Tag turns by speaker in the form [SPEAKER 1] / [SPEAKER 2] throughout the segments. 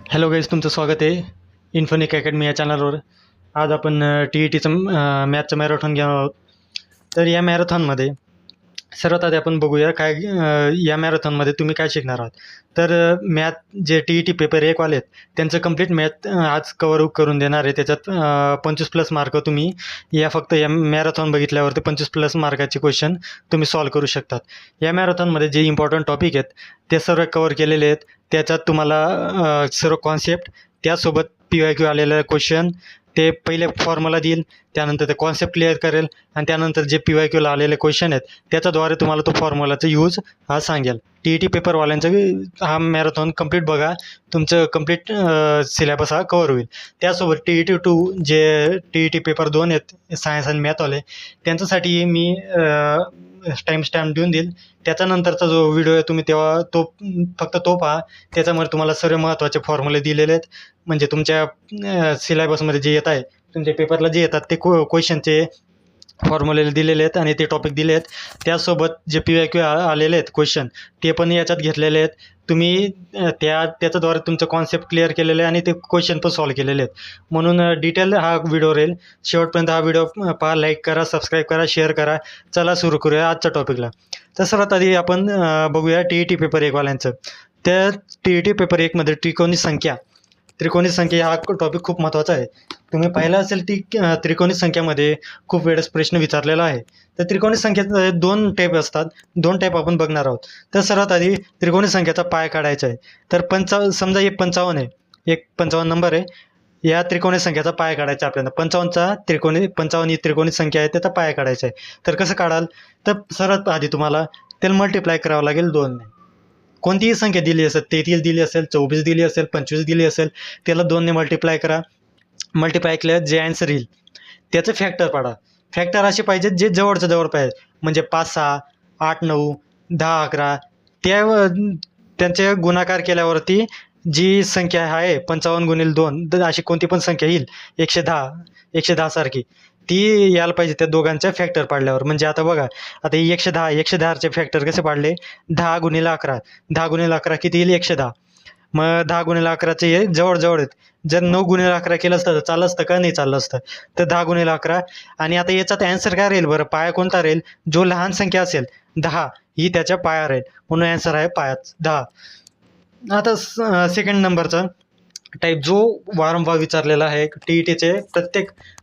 [SPEAKER 1] Hello guys, तुमचं स्वागत आहे इन्फोनिक अकॅडमी या चॅनलवर. आज आपण टी ई टीचं मॅथचं मॅरेथॉन घेणार आहोत. तर या मॅरेथॉनमध्ये सर्वात आधी आपण बघूया काय या मॅरेथॉनमध्ये तुम्ही काय शिकणार आहात. तर मॅथ जे टी ई टी पेपर 1 वाले आहेत त्यांचं कंप्लीट मॅथ आज कवर करून देणार आहे. त्याच्यात 25+ मार्क तुम्ही फक्त या मॅरेथॉन बघितल्यावरती 25+ मार्काचे क्वेश्चन तुम्ही सॉल्व करू शकतात. या मॅरेथॉनमध्ये जे इम्पॉर्टंट टॉपिक आहेत ते सर्व कवर केलेले आहेत. त्याच्यात तुम्हाला सर्व कॉन्सेप्ट त्यासोबत पी वाय क्यू आलेलं क्वेश्चन ते पहिले फॉर्म्युला देईल, त्यानंतर ते कॉन्सेप्ट क्लिअर करेल आणि त्यानंतर जे पी वाय क्यूला आलेले क्वेश्चन आहेत त्याच्याद्वारे तुम्हाला तो फॉर्म्युलाचा यूज हा सांगेल. टी ई टी पेपरवाल्यांचा हा मॅरेथॉन कंप्लीट बघा, तुमचं कंप्लीट सिलेबस हा कवर होईल. त्यासोबत टी ई टी 2 जे टी ई टी पेपर 2 आहेत सायन्स आणि मॅथवाले त्यांच्यासाठी मी टाईम स्टॅम्प देऊन देईल. त्याच्यानंतरचा जो व्हिडिओ आहे तुम्ही तेव्हा फक्त तो पहा. त्याच्यामध्ये तुम्हाला सर्व महत्त्वाचे फॉर्म्युले दिलेले आहेत. म्हणजे तुमच्या सिलेबसमध्ये जे येत आहे, तुमच्या पेपरला जे येतात ते क्वेश्चनचे फॉर्म्युले दिलेले आहेत आणि ते टॉपिक दिले आहेत. त्यासोबत जे पी वाय क्यू आलेले आहेत क्वेश्चन ते पण याच्यात घेतलेले आहेत. तुम्ही त्याच्याद्वारे तुमचं कॉन्सेप्ट क्लिअर केलेले आहे आणि ते क्वेश्चन पण सॉल्व केलेले आहेत. म्हणून डिटेल हा व्हिडिओ राहील. शेवटपर्यंत हा व्हिडिओ पहा, लाईक करा, सबस्क्राईब करा, शेअर करा. चला सुरू करूया आजच्या टॉपिकला. तर सर्वात आधी आपण बघूया टी ई टी पेपर 1 वाल्यांचं. त्या टी ई टी पेपर 1मध्ये त्रिकोणी संख्या हा टॉपिक खूप महत्त्वाचा आहे. तुम्ही पाहिलं असेल त्रिकोणी संख्यामध्ये खूप वेळेस प्रश्न विचारलेला आहे. तर त्रिकोणी संख्येत 2 टाईप असतात. 2 टाईप आपण बघणार आहोत. तर सर्वात आधी त्रिकोणी संख्येचा पाय काढायचा आहे. तर समजा हे 55 आहे, एक 55 नंबर आहे. या त्रिकोणी संख्येचा पाय काढायचा आपल्याला. 55 ही त्रिकोणी संख्या आहे, त्याचा पाय काढायचा आहे. तर कसं काढाल? तर सर्वात आधी तुम्हाला त्याला मल्टिप्लाय करावं लागेल 2ने. कोणतीही संख्या दिली असेल, 33 दिली असेल, 24 दिली असेल, 25 दिली असेल, त्याला 2ने मल्टिप्लाय करा. मल्टिप्लाय केल्यावर जे आन्सर येईल त्याचं फॅक्टर पाडा. फॅक्टर असे पाहिजेत जे जवळच्या जवळ पाहिजे. म्हणजे 5, 6, 8, 9, 10, 11 त्यांचे गुणाकार केल्यावरती जी संख्या आहे 55 गुणिले 2 तर अशी कोणती पण संख्या येईल 110 सारखी ती यायला पाहिजे त्या दोघांच्या फॅक्टर पाडल्यावर. म्हणजे आता बघा, आता 110चे फॅक्टर कसे पाडले? 10 गुणिले 11, 10 गुणिले 11 किती येईल? 110. मग 10 गुणिले 11चे हे जवळ आहेत. जर 9 गुणिले 11 केलं असतं तर चाललं असतं का? नाही चाललं असतं. तर 10 गुणिले 11 आणि आता याच्यात ॲन्सर काय राहील बरं? पाया कोणता राहील? जो लहान संख्या असेल 10 ही त्याच्या पाया राहील, म्हणून ॲन्सर आहे पायाच 10. आता सेकंड नंबरचा टाईप जो वारंवार विचारलेला आहे टी ई टीचे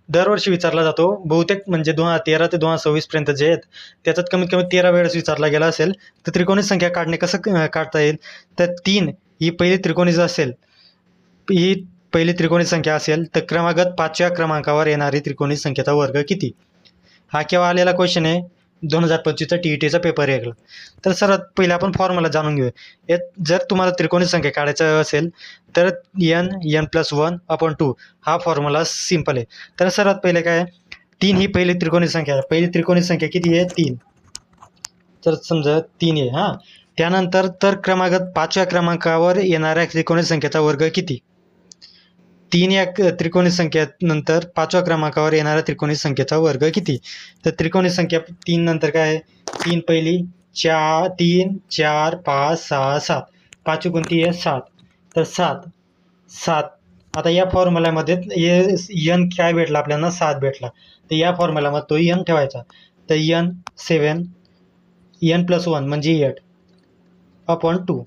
[SPEAKER 1] दरवर्षी विचारला जातो. बहुतेक म्हणजे 2013 ते 2026 पर्यंत जे आहेत त्याच्यात कमीत कमी 13 वेळेस विचारला गेला असेल. तर त्रिकोणी संख्या कसं काढता येईल? तर 3 ही पहिली त्रिकोणी संख्या असेल तर क्रमागत 5व्या क्रमांकावर येणारी त्रिकोणी संख्येचा वर्ग किती? हा केव्हा आलेला क्वेश्चन आहे? 2025चा टी ई टीचा पेपर 1ला. तर सर्वात पहिले आपण फॉर्म्युला जाणून घेऊया. जर तुम्हाला त्रिकोणी संख्या काढायचं असेल तर n+1/2 हा फॉर्म्युला सिंपल आहे. तर सर्वात पहिले काय आहे? 3 ही पहिली त्रिकोणी संख्या आहे. पहिली त्रिकोणी संख्या किती आहे? 3. तर समजा 3 आहे हां. त्यानंतर तर क्रमागत 5व्या क्रमांकावर येणाऱ्या त्रिकोणी संख्येचा वर्ग किती? 3 या त्रिकोणी संख्येनंतर 5व्या क्रमांकावर येणाऱ्या त्रिकोणी संख्येचा वर्ग किती? तर त्रिकोणी संख्या 3 नंतर काय आहे? 3 पहिली 3, 4, 5, 6, 7. 5वी कोणती आहे? 7. तर 7. आता या फॉर्म्युल्यामध्ये n काय भेटला आपल्याला? 7 भेटला. तर या फॉर्म्युल्यामध्ये तो n ठेवायचा. तर n+1 म्हणजे 8/2.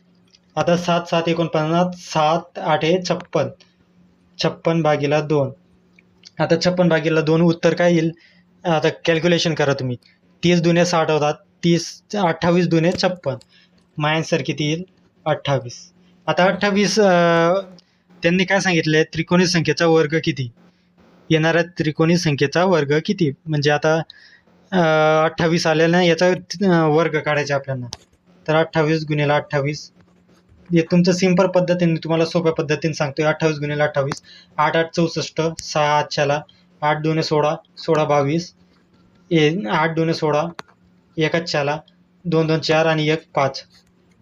[SPEAKER 1] आता 7, 7, 49, 7, 8 हे 56. 56/2. आता 56/2 उत्तर काय येईल? आता कॅल्क्युलेशन करा तुम्ही. 30 दुने 60 होतात. 28 दुने 56. मग आन्सर किती येईल? 28. आता 28 त्यांनी काय सांगितलं? त्रिकोणी संख्येचा वर्ग किती? येणाऱ्या त्रिकोणी संख्येचा वर्ग किती? म्हणजे आता 28 आलेला ना, याचा वर्ग काढायचा आपल्याला. तर 28 गुणिले 28 हे तुमचं सिंपल पद्धतीने तुम्हाला सोप्या पद्धतीने सांगतोय. 28 गुणिले 28, 8 8 64, 6 8 छला, 8 2 16, 16 22, 8 2 16, 1 छला, 2 2 4 आणि 1 5.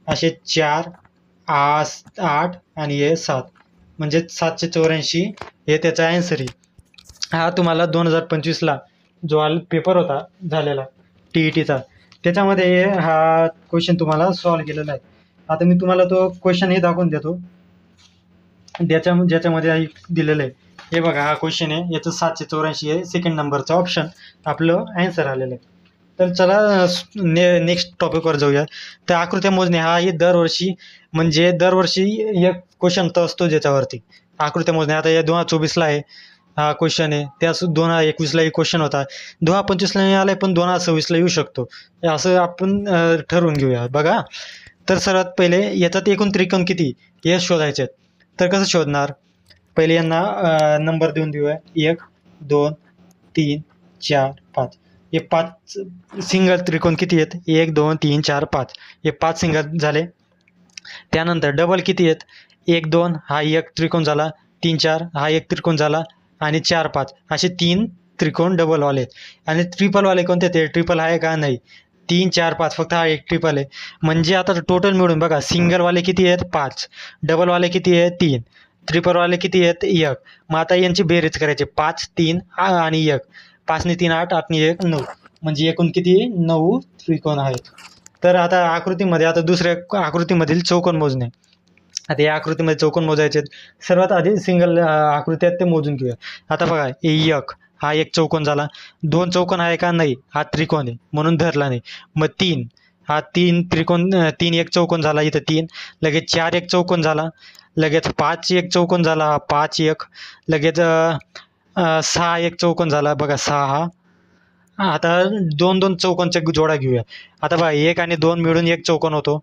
[SPEAKER 1] असे 4 8 आणि हे 7 म्हणजे 784 हे त्याचा ॲन्सर आहे. हा तुम्हाला 2025ला जो पेपर होता झालेला टी ई टीचा त्याच्यामध्ये हा क्वेश्चन तुम्हाला सॉल्व केलेला आहे. आता मी तुम्हाला तो क्वेश्चन हे दाखवून देतो. ज्याच्यामध्ये दिलेलं आहे हे बघा, हा क्वेश्चन आहे, याचं 784 आहे, सेकंड नंबरचा ऑप्शन आपलं ॲन्सर आलेलं आहे. तर चला नेक्स्ट टॉपिकवर जाऊया. तर आकृत्या मोजणे हा ही दरवर्षी एक क्वेश्चन तर असतो ज्याच्यावरती आकृत्या मोजणे. आता या 2024ला आहे हा क्वेश्चन आहे, त्याच 2021ला एक क्वेश्चन होता, 2025ला नाही आलाय पण 2026ला येऊ शकतो, असं आपण ठरवून घेऊया. बघा, तर सर्वात पहिले याच्यात एकूण त्रिकोण किती हे शोधायचे आहेत. तर कसं शोधणार? पहिले यांना नंबर देऊन देऊया, 1 2 3 4 5. हे 5 सिंगल त्रिकोण किती आहेत? 1 2 3 4 5. हे 5 सिंगल झाले. त्यानंतर डबल किती आहेत? 1 2 हा एक त्रिकोण झाला, 3 4 हा एक त्रिकोण झाला, आणि 4 5 असे 3 त्रिकोण डबलवाले आहेत. आणि ट्रिपलवाले कोणते? ते ट्रिपल आहे का? नाही. 3 4 5 फक्त हा एक ट्रिपल आहे. म्हणजे आता टोटल मिळून बघा, सिंगलवाले किती आहेत? 5. डबलवाले किती आहेत? 3. ट्रिपलवाले किती आहेत? 1. मग आता यांची बेरीज करायची, 5 3 आणि 1. 5 ने 3 8, 8 ने 1 9. म्हणजे एकूण किती? 9 त्रिकोण आहेत. तर आता आकृतीमध्ये, आता दुसऱ्या आकृतीमधील चौकोन मोजणे. आता या आकृतीमध्ये चौकोन मोजायचे आहेत. सर्वात आधी सिंगल आकृती आहेत ते मोजून घेऊया. आता बघा, 1 हा एक चौकोन झाला. 2 चौकोन आहे का? नाही. हा त्रिकोण आहे म्हणून धरला नाही. मग 3 हा 3 त्रिकोण, 3 एक चौकोन झाला, इथं 3. लगेच 4 एक चौकोन झाला. लगेच 5 एक चौकोन झाला, 5 1. लगेच 6 एक चौकोन झाला, बघा 6 हा. आता 2 2 चौकोनच्या जोड्या घेऊया. आता बघा, 1 आणि 2 मिळून एक चौकोन होतो.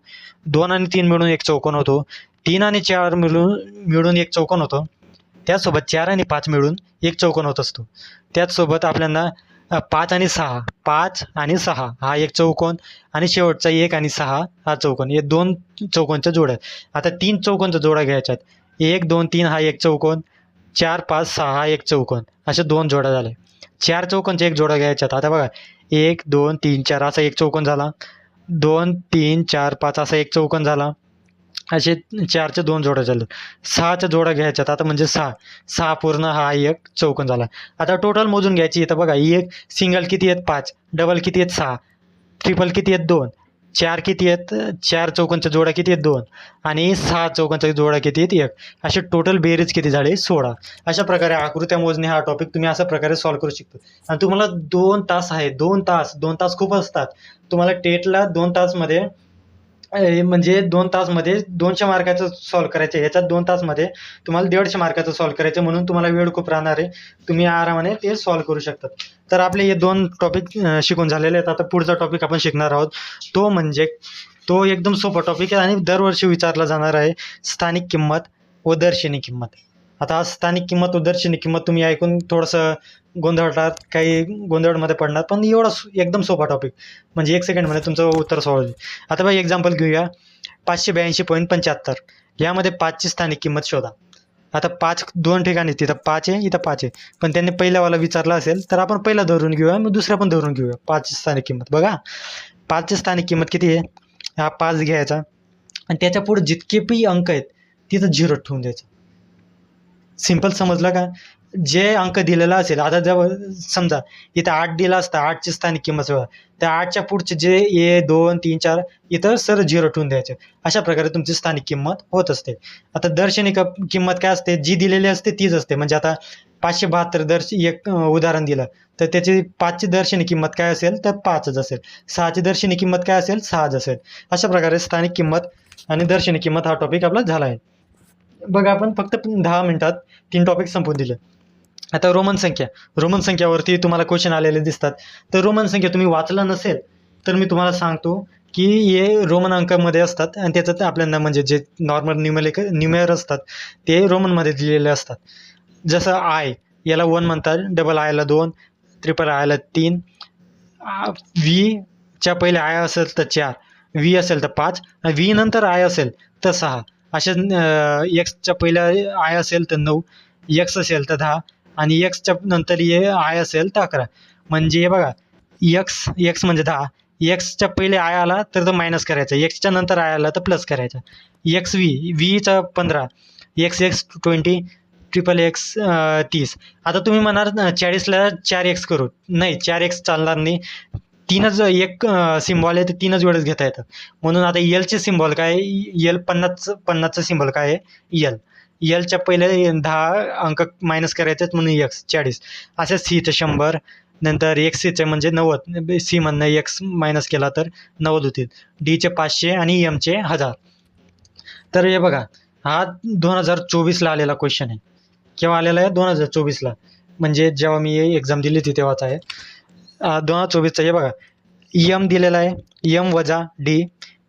[SPEAKER 1] 2 आणि 3 मिळून एक चौकोन होतो. 3 आणि 4 मिळून एक चौकोन होतो. त्याचसोबत 4 आणि 5 मिळून एक चौकोन होत असतो. त्याचसोबत आपल्याला 5 आणि 6, 5 आणि 6 हा एक चौकोन, आणि शेवटचा 1 आणि 6 हा चौकोन, हे 2 चौकोनच्या जोड्या. आता 3 चौकोनच्या जोड्या घ्यायच्यात. 1 2 3 हा एक चौकोन, 4 5 6 हा एक चौकोन, अशा 2 जोड्या झाल्या. 4 चौकोनच्या एक जोड्या घ्यायच्यात. आता बघा, 1 2 3 4 असा एक चौकोन झाला. 2 3 4 5 असा एक चौकोन झाला. असे 4च्या 2 जोड्या झाल्या. 6च्या जोड्या घ्यायच्यात. आता म्हणजे 6 पूर्ण हा एक चौकोन झाला. आता टोटल मोजून घ्यायची. इथं बघा, एक सिंगल किती आहेत? 5. डबल किती आहेत? 6. ट्रिपल किती आहेत? 2. 4 किती आहेत? 4 चौकोनच्या जोड्या किती आहेत? 2. आणि 6 चौकोनच्या जोड्या किती आहेत? 1. असे टोटल बेरीज किती झाले? 16. अशा प्रकारे आकृत्या मोजणे हा टॉपिक तुम्ही अशा प्रकारे सॉल्व्ह करू शकता. आणि तुम्हाला 2 तास आहे. 2 तास खूप असतात. तुम्हाला टेटला 2 तासमध्ये म्हणजे 2 तासमध्ये 200 मार्काचं सॉल्व्ह करायचं. ह्याच्यात 2 तासमध्ये तुम्हाला 150 मार्काचं सॉल्व्ह करायचं, म्हणून तुम्हाला वेळ खूप राहणार आहे. तुम्ही आरामाने ते सॉल्व्ह करू शकता. तर आपले हे 2 टॉपिक शिकून झालेले आहेत. आता पुढचा टॉपिक आपण शिकणार आहोत, तो म्हणजे तो एकदम सोपा टॉपिक आहे आणि दरवर्षी विचारला जाणार आहे, स्थानिक किंमत व दर्शनी किंमत. आता स्थानिक किंमत व दर्शनी किंमत तुम्ही ऐकून थोडंसं गोंधळतात, काही गोंधळमध्ये पडणार, पण एवढा एकदम सोपा टॉपिक, म्हणजे 1 सेकंडमध्ये तुमचं उत्तर सोडवलं. आता बघा, एक्झाम्पल घेऊया. 582.75 यामध्ये 5ची स्थानिक किंमत शोधा. आता 5 2 ठिकाणी, तिथं 5 आहे, इथं 5 आहे, पण त्यांनी पहिल्यावाला विचारला असेल तर आपण पहिला धरून घेऊया, मग दुसरा पण धरून घेऊया. 5ची स्थानिक किंमत बघा, 5ची स्थानिक किंमत किती आहे? हा 5 घ्यायचा आणि त्याच्या पुढे जितके पी अंक आहेत तिथं 0 ठेवून द्यायचं. सिंपल समजलं का? जे अंक दिलेला असेल, आता जर समजा इथं 8 दिला असता, 8ची स्थानिक किंमत बघा, त्या 8च्या पुढचे जे 1 2 3 4 इथं सर 0 ठेवून द्यायचे. अशा प्रकारे तुमची स्थानिक किंमत होत असते. आता दर्शनी किंमत काय असते? जी दिलेली असते तीच असते. म्हणजे आता 572 एक उदाहरण दिलं तर त्याची 5ची दर्शनी किंमत काय असेल? तर 5च असेल. 6ची दर्शनी किंमत काय असेल? 6च असेल. अशा प्रकारे स्थानिक किंमत आणि दर्शनी किंमत हा टॉपिक आपला झाला आहे. बघा, आपण फक्त 10 मिनिटात 3 टॉपिक संपवून दिले. आता रोमन संख्यावरती तुम्हाला क्वेश्चन आलेले दिसतात. तर रोमन संख्या तुम्ही वाचलं नसेल तर मी तुम्हाला सांगतो की हे रोमन अंकामध्ये असतात आणि त्याच्यात आपल्याला म्हणजे जे नॉर्मल न्यूमेर असतात ते रोमनमध्ये दिलेले असतात. जसं आय, याला 1 म्हणतात, डबल आयला 2, ट्रिपल आयला 3, व्हीच्या पहिले आय असेल तर 4, व्ही असेल तर 5, व्ही नंतर आय असेल तर 6. अशा एक्सच्या पहिल्या आय असेल तर 9, एक्स असेल तर 10, आणि एक्सच्या नंतर ये आय असेल तर 11. म्हणजे हे बघा, एक्स म्हणजे 10, एक्सच्या पहिले आय आला तर तो मायनस करायचा, एक्सच्या नंतर आय आला तर प्लस करायचा. एक्स व्हीचा 15, एक्स 20, ट्रिपल एक्स 30. आता तुम्ही म्हणाल 40ला 4x करू, नाही 4x चालणार नाही. 3च एक सिम्बॉल आहे, तर 3च वेळेस घेता येतात. म्हणून आता एलचे सिम्बॉल काय? एल 50चं सिम्बॉल काय आहे? एल. एलच्या पहिले 10 अंक मायनस करायचे म्हणून एक्स 40. असं सीचं 100, नंतर एक्सचे म्हणजे 90, सी मधनं एक्स मायनस केला तर 90 होतील. डीचे 500 आणि एमचे 1000. तर हे बघा, हा 2024ला आलेला क्वेश्चन आहे. केव्हा आलेला आहे? 2024ला, म्हणजे जेव्हा मी एक्झाम दिली होती तेव्हाचा आहे. 2024चा. हे बघा, यम दिलेला आहे, यम वजा डी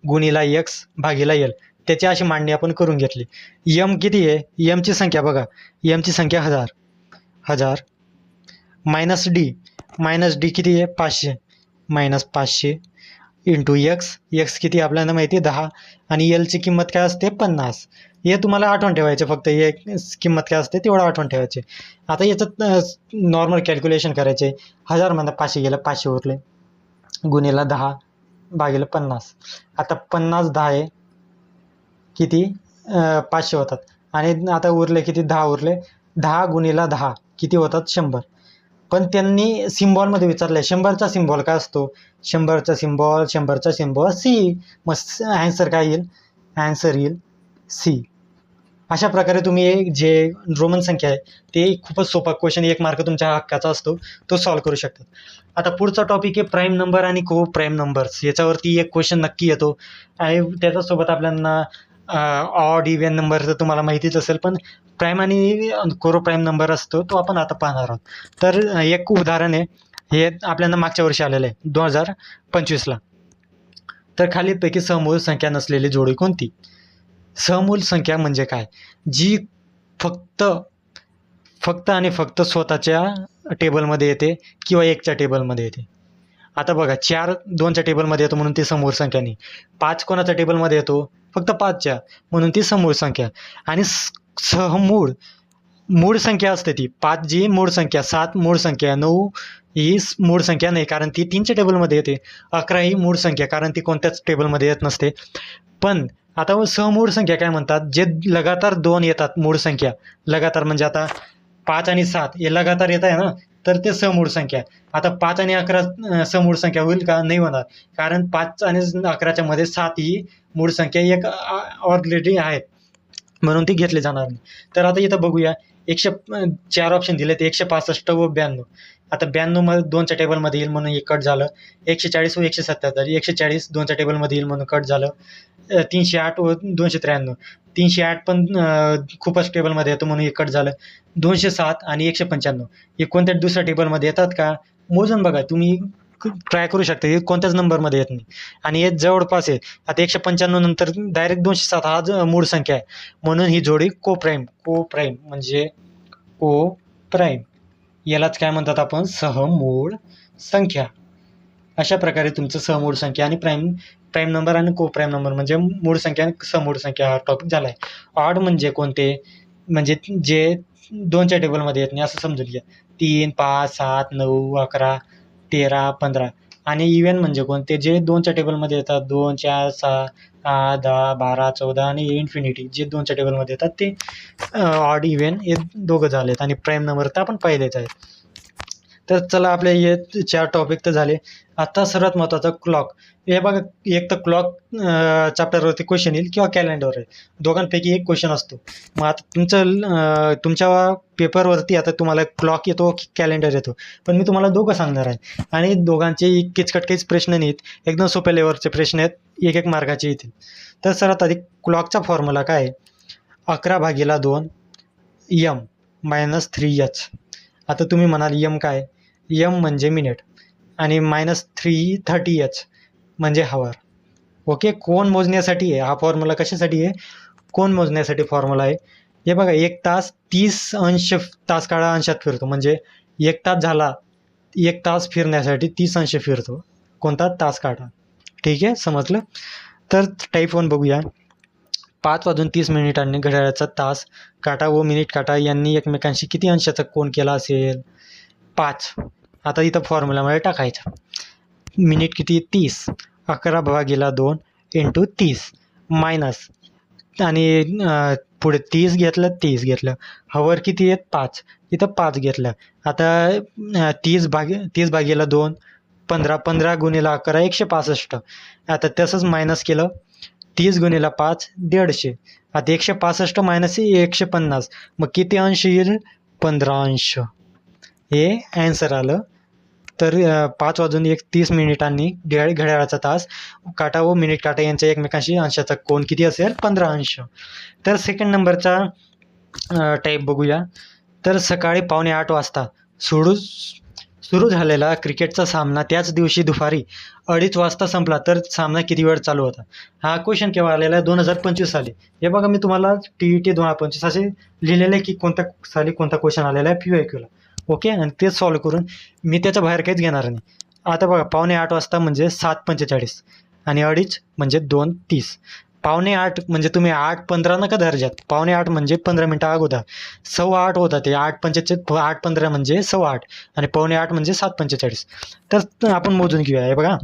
[SPEAKER 1] गुणिला एक्स भागीला एल. त्याची अशी मांडणी आपण करून घेतली. यम किती आहे? यमची संख्या बघा, यमची संख्या 1000 मायनस डी किती आहे? 500 मायनस 500 इंटू एक्स किती आपल्याला माहिती आहे? 10. आणि एलची किंमत काय असते? 50. हे तुम्हाला आठवण ठेवायचे, फक्त हे किंमत काय असते तेवढं आठवण ठेवायचे. आता याचं नॉर्मल कॅल्क्युलेशन करायचे. 1000 500 गेलं, 500 उरले, गुणिला 10 भागिले 50. आता 50 10 आहे किती? 500 होतात. आणि आता उरले किती? 10 उरले. 10 गुणिला 10 किती होतात? 100. पण त्यांनी सिम्बॉलमध्ये विचारलं आहे, 100चा सिम्बॉल काय असतो? 100चा सिम्बॉल सी. मग ॲन्सर काय येईल? ॲन्सर येईल सी. अशा प्रकारे तुम्ही जे रोमन संख्या आहे ते खूपच सोपा क्वेश्चन, 1 मार्क तुमच्या हक्काचा असतो, तो सॉल्व्ह करू शकतात. आता पुढचा टॉपिक आहे प्राईम नंबर आणि को प्राईम नंबर्स. याच्यावरती एक क्वेश्चन नक्की येतो आणि त्याच्यासोबत आपल्याला ऑड इव्हन नंबर तर तुम्हाला माहितीच असेल, पण प्राईम आणि कोरो प्राईम नंबर असतो तो आपण आता पाहणार आहोत. तर एक उदाहरण आहे, हे आपल्याला मागच्या वर्षी आलेलं आहे 2025ला. तर खालीलपैकी समूळ संख्या नसलेली जोडी कोणती? समूळ संख्या म्हणजे काय? जी फक्त आणि फक्त स्वतःच्या टेबलमध्ये येते किंवा एकच्या टेबलमध्ये येते. आता बघा, 4 2च्या टेबलमध्ये येतो म्हणून ती समूळ संख्या नाही. 5 कोणाच्या टेबलमध्ये येतो? फक्त 5च्या, म्हणून ती समूळ संख्या. आणि मूळ संख्या असते ती 5 जी मूळ संख्या, 7 मूळ संख्या, 9 ही मूळ संख्या नाही कारण ती 3च्या टेबलमध्ये येते, 11 ही मूळ संख्या कारण ती कोणत्याच टेबलमध्ये येत नसते. पण आता समूळ संख्या काय म्हणतात? जे लगातार 2 येतात मूळ संख्या, लगातार म्हणजे आता 5 आणि 7 हे लगातार येत आहे ना, तर ते समूळ संख्या. आता 5 आणि 11 समूळ संख्या होईल का? नाही होणार, कारण 5 आणि 11च्या मध्ये 7 ही मूळ संख्या एक ऑलरेडी आहेत, म्हणून ती घेतली जाणार नाही. तर आता इथं बघूया, 4 ऑप्शन दिले ते 165 व 92. आता 92 मध्ये 2च्या टेबलमध्ये येईल म्हणून एक कट झालं. 140 व 177, 140 2च्या टेबलमध्ये येईल म्हणून कट झालं. 308 व 293, 308 पण खूपच टेबलमध्ये येतो म्हणून एक कट झालं. 207 आणि 195 हे कोणत्या दुसऱ्या टेबलमध्ये येतात का? मोजून बघा, तुम्ही ट्राय करू शकता, हे कोणत्याच नंबरमध्ये येत नाही आणि हे जवळपास आहे. आता 195 नंतर डायरेक्ट 207 हा मूळ संख्या आहे, म्हणून ही जोडी को प्राईम म्हणजे को प्राईम, यालाच काय म्हणतात आपण? सहमूळ संख्या. अशा प्रकारे तुमचं सहमूळ संख्या आणि प्राईम नंबर आणि को प्राईम नंबर म्हणजे मूळ संख्या आणि समूळ संख्या हा टॉपिक झाला आहे. ऑड म्हणजे कोणते? म्हणजे जे 2च्या टेबलमध्ये येत नाही असं समजून घ्या. 3 5 7 9 11 13 15. आणि इव्हन म्हणजे कोणते? जे 2च्या टेबलमध्ये येतात, 2 4 6 8 10 12 14 आणि इन्फिनिटी जे 2च्या टेबलमध्ये येतात ते ऑड इव्हन हे दोघं झालेत. आणि प्राईम नंबर तर आपण पाहिलेच आहे. तर चला, आपले हे 4 टॉपिक तर झाले. आता सर्वात महत्त्वाचा क्लॉक. हे बघा, एक तर क्लॉक चॅप्टरवरती क्वेश्चन येईल किंवा कॅलेंडरवर आहे, दोघांपैकी एक क्वेश्चन असतो. मग आता तुमच्या पेपरवरती आता तुम्हाला क्लॉक येतो की कॅलेंडर येतो, पण मी तुम्हाला दोघं सांगणार आहे आणि दोघांचे किचकट प्रश्न नाहीत, एकदम सोप्या लेवलचे प्रश्न आहेत, 1 मार्काचे येतील. तर सर्वात आधी क्लॉकचा फॉर्म्युला काय आहे? 11/2 m - 3h. आता तुम्ही म्हणाल यम काय? यम म्हणजे मिनिट आणि -330h म्हणजे हवर. ओके, कोण मोजण्यासाठी आहे हा फॉर्म्युला? कशासाठी आहे? कोण मोजण्यासाठी फॉर्म्युला आहे. हे बघा, 1 तास 30 अंश तास काळा अंशात फिरतो, म्हणजे 1 तास झाला, 1 तास फिरण्यासाठी 30 अंश फिरतो. कोणता? तास काढा. ठीक आहे, समजलं. तर टाईप 1 बघूया. 5:30 घड्याळाचा तास काटा व मिनिट काटा यांनी एकमेकांशी किती अंशाचा कोन केला असेल? 5. आता इथं फॉर्म्युलामध्ये टाकायचा. मिनिट किती? 30. 11/2 इंटू 30 मायनस आणि पुढे 30 घेतलं. हवर किती आहेत? 5. इथं 5 घेतलं. आता 30/2 15. 15 गुणिला 11 165. आता तसंच मायनस केलं. 30 गुणिला 5 150. आता 165 मायनस 150 मग किती अंश येईल? 15 अंश. हे ॲन्सर आलं. तर 5:31 घड्याळाचा तास काटा व मिनिट काटा यांच्या एकमेकांशी अंशाचा कोन किती असेल? 15 अंश. तर सेकंड नंबरचा टाईप बघूया. तर सकाळी 7:45 वाजता सुरू झालेला क्रिकेटचा सामना त्याच दिवशी दुपारी 2:30 वाजता संपला तर सामना किती वेळ चालू होता? हा क्वेश्चन केव्हा आलेला आहे? 2025 साली. हे बघा मी तुम्हाला TET 2025 असे लिहिलेलं आहे की कोणत्या साली कोणता क्वेश्चन आलेला आहे PYQला. ओके, आणि ते सॉल्व करून मी त्याच्या बाहेर काहीच घेणार नाही. आता बघा 7:45 वाजता म्हणजे 7:45 आणि 2:30 म्हणजे 2:30. 7:45 म्हणजे तुम्ही 8:15 नका धरज्यात. 7:45 म्हणजे 15 मिनटं अगोदर. 7:15 होता ते 8:15 म्हणजे 7:15 आणि 7:45 म्हणजे 7:45. तर आपण मोजून घेऊया. हे बघा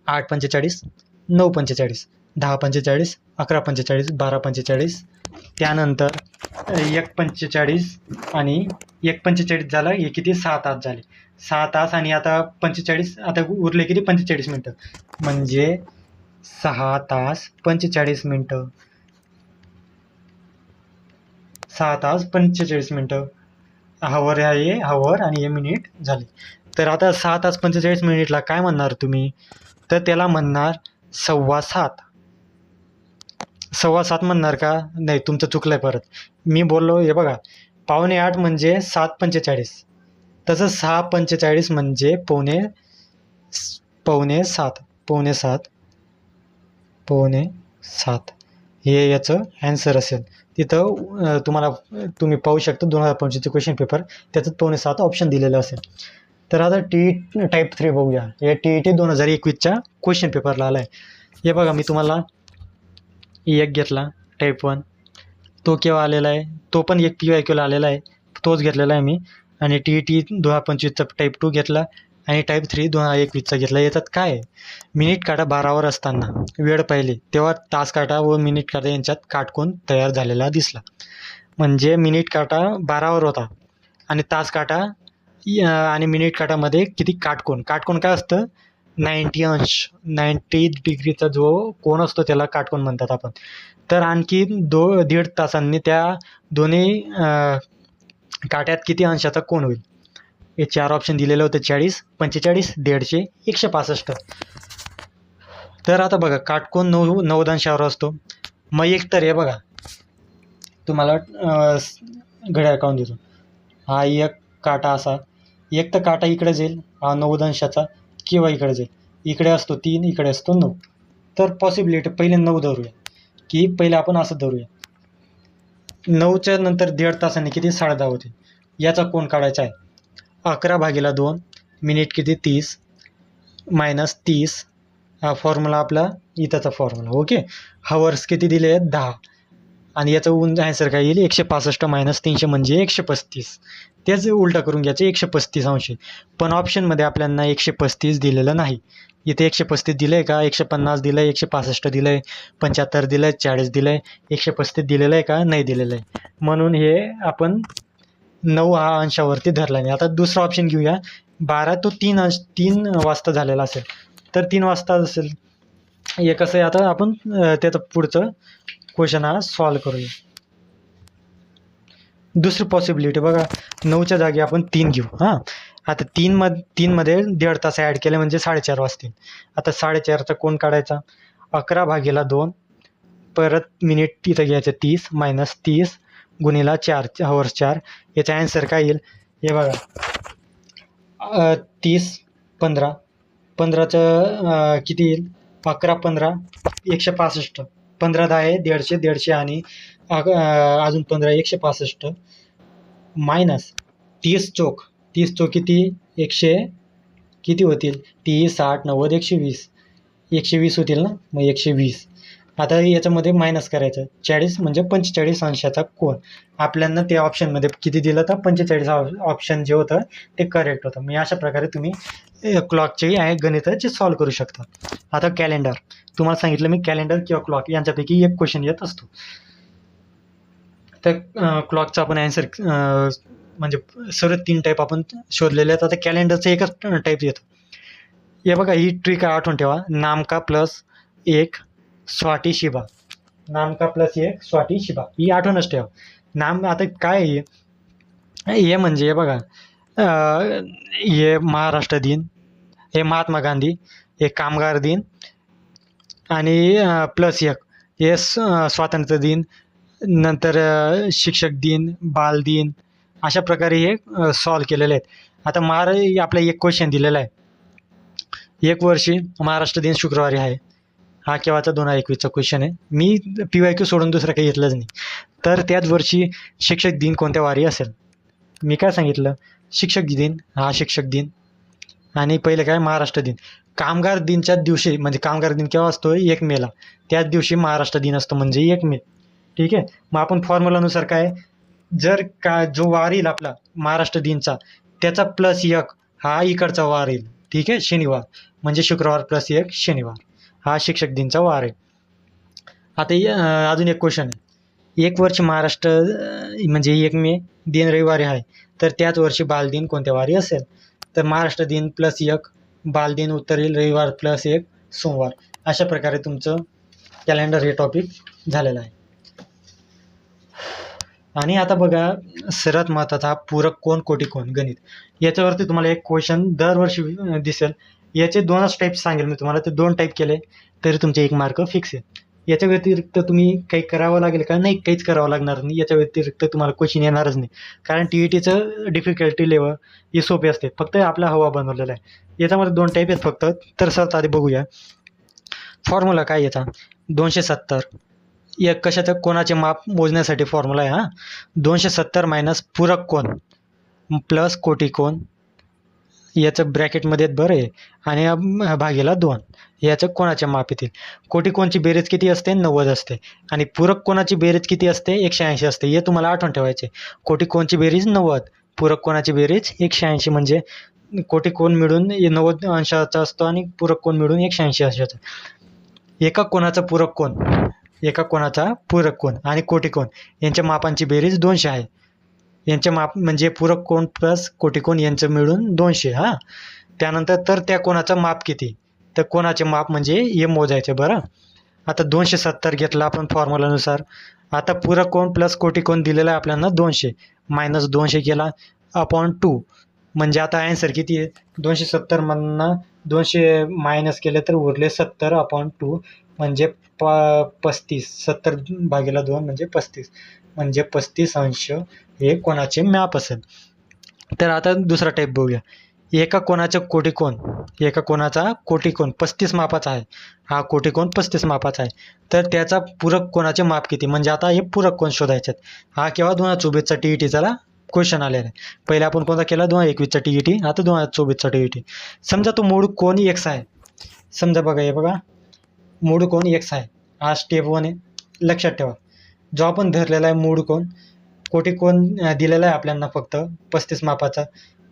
[SPEAKER 1] 8:45, 9:45, 10:45, 11:45, 12:45, त्यानंतर 1:45 आणि 1:45 झाला. हे किती? 6 तास झाले. 6 तास आणि आता 45, आता उरले किती? 45 मिनटं. म्हणजे 6 तास 45 मिनटं. 6 तास 45 मिनटं. हवर आहे हवर आणि हे मिनिट झाले. तर आता 6 तास 45 मिनिटला काय म्हणणार तुम्ही? तर त्याला म्हणणार 7:15. 7:15 म्हणणार का? नाही, तुमचं चुकलंय. परत मी बोललो. हे बघा 7:45 म्हणजे 7:45, तसं 6:45 म्हणजे पावणे 7. पावणे 7 हे याचं ॲन्सर असेल. तिथं तुम्ही पाहू शकता 2025चे क्वेश्चन पेपर, त्याच्यात पावणे 7 ऑप्शन दिलेलं असेल. तर आता टाईप 3 बघूया. हे TET 2021च्या क्वेश्चन पेपरला आला आहे. हे बघा मी तुम्हाला एक घेतला टाईप 1, तो केव्हा आलेला आहे? तो पण एक PYQला आलेला आहे, तोच घेतलेला आहे मी. आणि TET 2025चा टाईप 2 घेतला आणि टाईप 3 2021चा घेतला. याच्यात काय आहे? मिनिट काटा 12वर असताना वेळ पाहिली तेव्हा तास काटा व मिनिट काटा यांच्यात काटकोन तयार झालेला दिसला. म्हणजे मिनिट काटा 12वर होता आणि तास काटा आणि मिनिट काटामध्ये किती काटकोन काय असतं? 90 अंश. 90 डिग्रीचा जो कोन असतो त्याला काटकोन म्हणतात आपण. तर आणखी 1.5 तासांनी त्या दोन्ही काट्यात किती अंशाचा कोन होईल? हे 4 ऑप्शन दिलेलं होतं. 40, 45, 150, 165. तर आता बघा काटकोन 90 अंशावर असतो. मग एक तर हे बघा तुम्हाला घड्याळ काढून देतो. हा एक काटा असा, एक तर काटा इकडे जाईल हा 90 अंशाचा, किंवा इकडे जाईल. इकडे असतो 3, इकडे असतो 9. तर पॉसिबिलिटी पहिले 9 धरूया, की पहिले आपण असं धरूया. 9च्या नंतर 1.5 तासांनी किती? 10:30 होते. याचा कोन काढायचा आहे. 11/2 मिनिट किती? 30 मायनस 30. हा फॉर्म्युला आपला इथंचा फॉर्म्युला. ओके, हवर्स किती दिले आहेत? 10. आणि याचं ॲन्सर काय येईल? 165 मायनस 300 म्हणजे 135. तेच उलटा करून घ्यायचं 135 अंश. पण ऑप्शनमध्ये आपल्याला 135 दिलेलं नाही. इथे 135 दिलं आहे का? 150 दिलं आहे, 165 दिलं आहे, 75 दिलं आहे, 40 दिलं आहे. 135 दिलेलं आहे का? नाही दिलेलं आहे. म्हणून हे आपण 9 हा अंशावरती धरला नाही. आता दुसरा ऑप्शन घेऊया. 12 तो 3 वाजता झालेला असेल. तर 3 वाजता असेल. हे कसं आहे? आता आपण त्याचं पुढचं क्वेश्चन हा सॉल्व करूया. दुसरी पॉसिबिलिटी बघा, 9च्या जागी आपण 3 घेऊ. हां, आता 3मध्ये 1.5 तास ॲड केले म्हणजे 4:30 वाजतील. आता 4:30चा कोन काढायचा. 11/2 परत मिनिट तिथं घ्यायचं 30 मायनस 30 गुणिला 4 हवर्स 4. याचा ॲन्सर काय येईल? हे बघा 30 15 15चं किती येईल? 11 15 165. 15 10 आहे 150 आणि अजून 15 165 मायनस 30 चोक किती? 100 किती होतील? 30 60 90 120. 120 होतील ना? मग 120. आता याच्यामध्ये मायनस करायचं. 40 म्हणजे 45 अंशाचा कोन. आपल्याला त्या ऑप्शनमध्ये किती दिलं तर 45 ऑप्शन जे होतं ते करेक्ट होतं. मी अशा प्रकारे तुम्ही क्लॉकचे गणिताचे सॉल्व करू शकता. आता कॅलेंडर तुम्हाला सांगितलं मी, कॅलेंडर किंवा क्लॉक यांच्यापैकी एक क्वेश्चन येत असतो. तर क्लॉकचा आपण ॲन्सर म्हणजे सर्व 3 टाईप आपण शोधलेले आहेत. आता कॅलेंडरचं एकच टाईप येतो. हे बघा ही ट्रिक आठवून ठेवा. नामका प्लस 1 स्वाती शिबा. नामका प्लस एक स्वाती शिबा, ही आठवणच ठेवा. नाम आता काय आहे हे म्हणजे हे बघा, हे महाराष्ट्र दिन, हे महात्मा गांधी, हे कामगार दिन आणि प्लस एक हे स्वातंत्र्य दिन, नंतर शिक्षक दिन, बाल दिन, अशा प्रकारे हे सॉल्व केलेले आहेत. आता आपला एक क्वेश्चन दिलेला आहे, एक वर्षी महाराष्ट्र दिन शुक्रवारी आहे. हा केव्हाचा 2021चा क्वेश्चन आहे. मी PYQ सोडून दुसरं काही घेतलंच नाही. तर त्याच वर्षी शिक्षक दिन कोणत्या वारी असेल? मी काय सांगितलं, शिक्षक दिन, हा शिक्षक दिन, आणि पहिले काय महाराष्ट्र दिन. कामगार दिनच्याच दिवशी, म्हणजे कामगार दिन केव्हा असतो? 1 मेला. त्याच दिवशी महाराष्ट्र दिन असतो, म्हणजे 1 मे. ठीक आहे. मग आपण फॉर्म्युलानुसार काय, जर का जो वार येईल आपला महाराष्ट्र दिनचा, त्याचा प्लस 1 हा इकडचा वार येईल. ठीक आहे, शनिवार, म्हणजे शुक्रवार प्लस 1 शनिवार, हा शिक्षक दिनचा वार आहे. आता अजून एक क्वेश्चन आहे, एक वर्ष महाराष्ट्र म्हणजे 1 मे दिन रविवारी आहे, तर त्याच वर्षी बालदिन कोणत्या वारी असेल? तर महाराष्ट्र दिन प्लस 1, बालदिन उत्तर येईल रविवार प्लस 1 सोमवार. अशा प्रकारे तुमचं कॅलेंडर हे टॉपिक झालेलं आहे. आणि आता बघा, सर्वात महत्त्वाचा हा पूरक कोण कोटी कोण गणित. याच्यावरती तुम्हाला एक क्वेश्चन दरवर्षी दिसेल. याचे 2च टाईप सांगेल मी तुम्हाला, ते 2 टाईप केले तरी तुमचे 1 मार्क फिक्स आहे. याच्या व्यतिरिक्त तुम्ही काही करावं लागेल का? नाही, काहीच करावं लागणार नाही. याच्या व्यतिरिक्त तुम्हाला क्वेश्चन येणारच नाही, कारण TETचं डिफिकल्टी लेवल ही सोपी असते. फक्त आपला हवा बनवलेला आहे. याच्यामध्ये 2 टाईप आहेत फक्त. तर सर्वात आधी बघूया फॉर्म्युला काय याचा. 270 एक कशाचं, कोणाचे माप मोजण्यासाठी फॉर्म्युला आहे. 270 मायनस पूरक कोण प्लस कोटी कोण, याचं ब्रॅकेटमध्ये बरं आहे, आणि भागीला 2, याचं कोणाचे माप येतील. कोटी कोणची बेरीज किती असते? 90 असते. आणि पूरक कोणाची बेरीज किती असते? 180 असते. हे तुम्हाला आठवण ठेवायचे. कोटी कोणची बेरीज 90, पूरक कोणाची बेरीज 180, म्हणजे कोटी कोण मिळून 90 अंशाचा असतो आणि पूरक कोण मिळून 180 अंशाचा. एका कोणाचा पूरक कोण आणि कोटी कोण यांच्या मापांची बेरीज 200 आहे. यांचे माप म्हणजे पूरक कोण प्लस कोटी कोण यांचं मिळून 200. त्यानंतर तर त्या कोणाचं माप किती? तर कोणाचे माप म्हणजे हे मोजायचे. बरं, आता 270 घेतला आपण फॉर्म्युलानुसार. आता पूरक कोण प्लस कोटी कोण दिलेला आहे आपल्याला 200, मायनस 200 केला अपॉन 2, म्हणजे आता ॲन्सर किती आहे? 270 मधनं 200 मायनस केले तर उरले 70 अपॉन 2, म्हणजे 35. 70 भागीला 2 म्हणजे 35, म्हणजे 35 अंश हे कोणाचे मॅप असेल. तर आता दुसरा टाईप बघूया. एका कोणाचा कोटी कोण 35 मापाचा आहे. हा कोटी कोण 35 मापाचा आहे. तर त्याचा पूरक कोणाचे माप किती? म्हणजे आता हे पूरक कोण शोधायचे आहेत. हा केव्हा 2024चा TETचा क्वेश्चन आलेला आहे. पहिले आपण कोणता केला? 2021चा TET, आता 2024चा TET. समजा तो मूळ कोण x आहे. समजा बघा, हे बघा, मूळ कोण x आहे. हा स्टेप 1 आहे. लक्षात ठेवा, जो आपण धरलेला आहे मूळ कोण, कोटी कोण दिलेला आहे आपल्याला फक्त 35 मापाचा.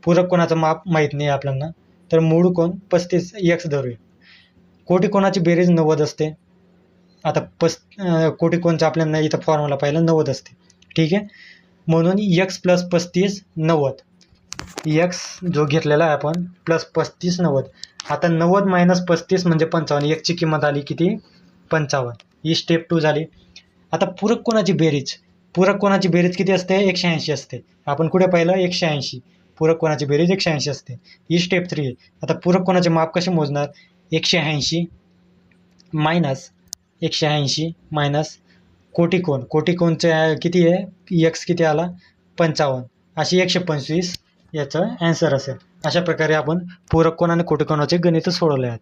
[SPEAKER 1] पूरक कोणाचं माप माहीत नाही आपल्याला, तर मूळ कोण 35 x धरूया. कोटी कोणाची बेरीज 90 असते. आता कोटी कोणचा आपल्याला इथं फॉर्म्युला पाहिला 90 असते. ठीक आहे, म्हणून x प्लस 35 90, x जो घेतलेला आहे आपण प्लस 35 90. आता 90 मायनस 35 म्हणजे 55. एक्सची किंमत आली किती? 55. ही स्टेप 2 झाली. आता पूरक कोणाची बेरीज किती असते? 180 असते. आपण कुठे पाहिलं? 180. पूरक कोणाची बेरीज 180 असते. ही स्टेप 3 आहे. आता पूरक कोणाचे माप कसे मोजणार? 180 मायनस कोटी कोणचे किती आहे? x किती आला? 55. अशी 125 याचं ॲन्सर असेल. अशा प्रकारे आपण पूरक कोण आणि कोटी कोणाचे गणित सोडवले आहेत.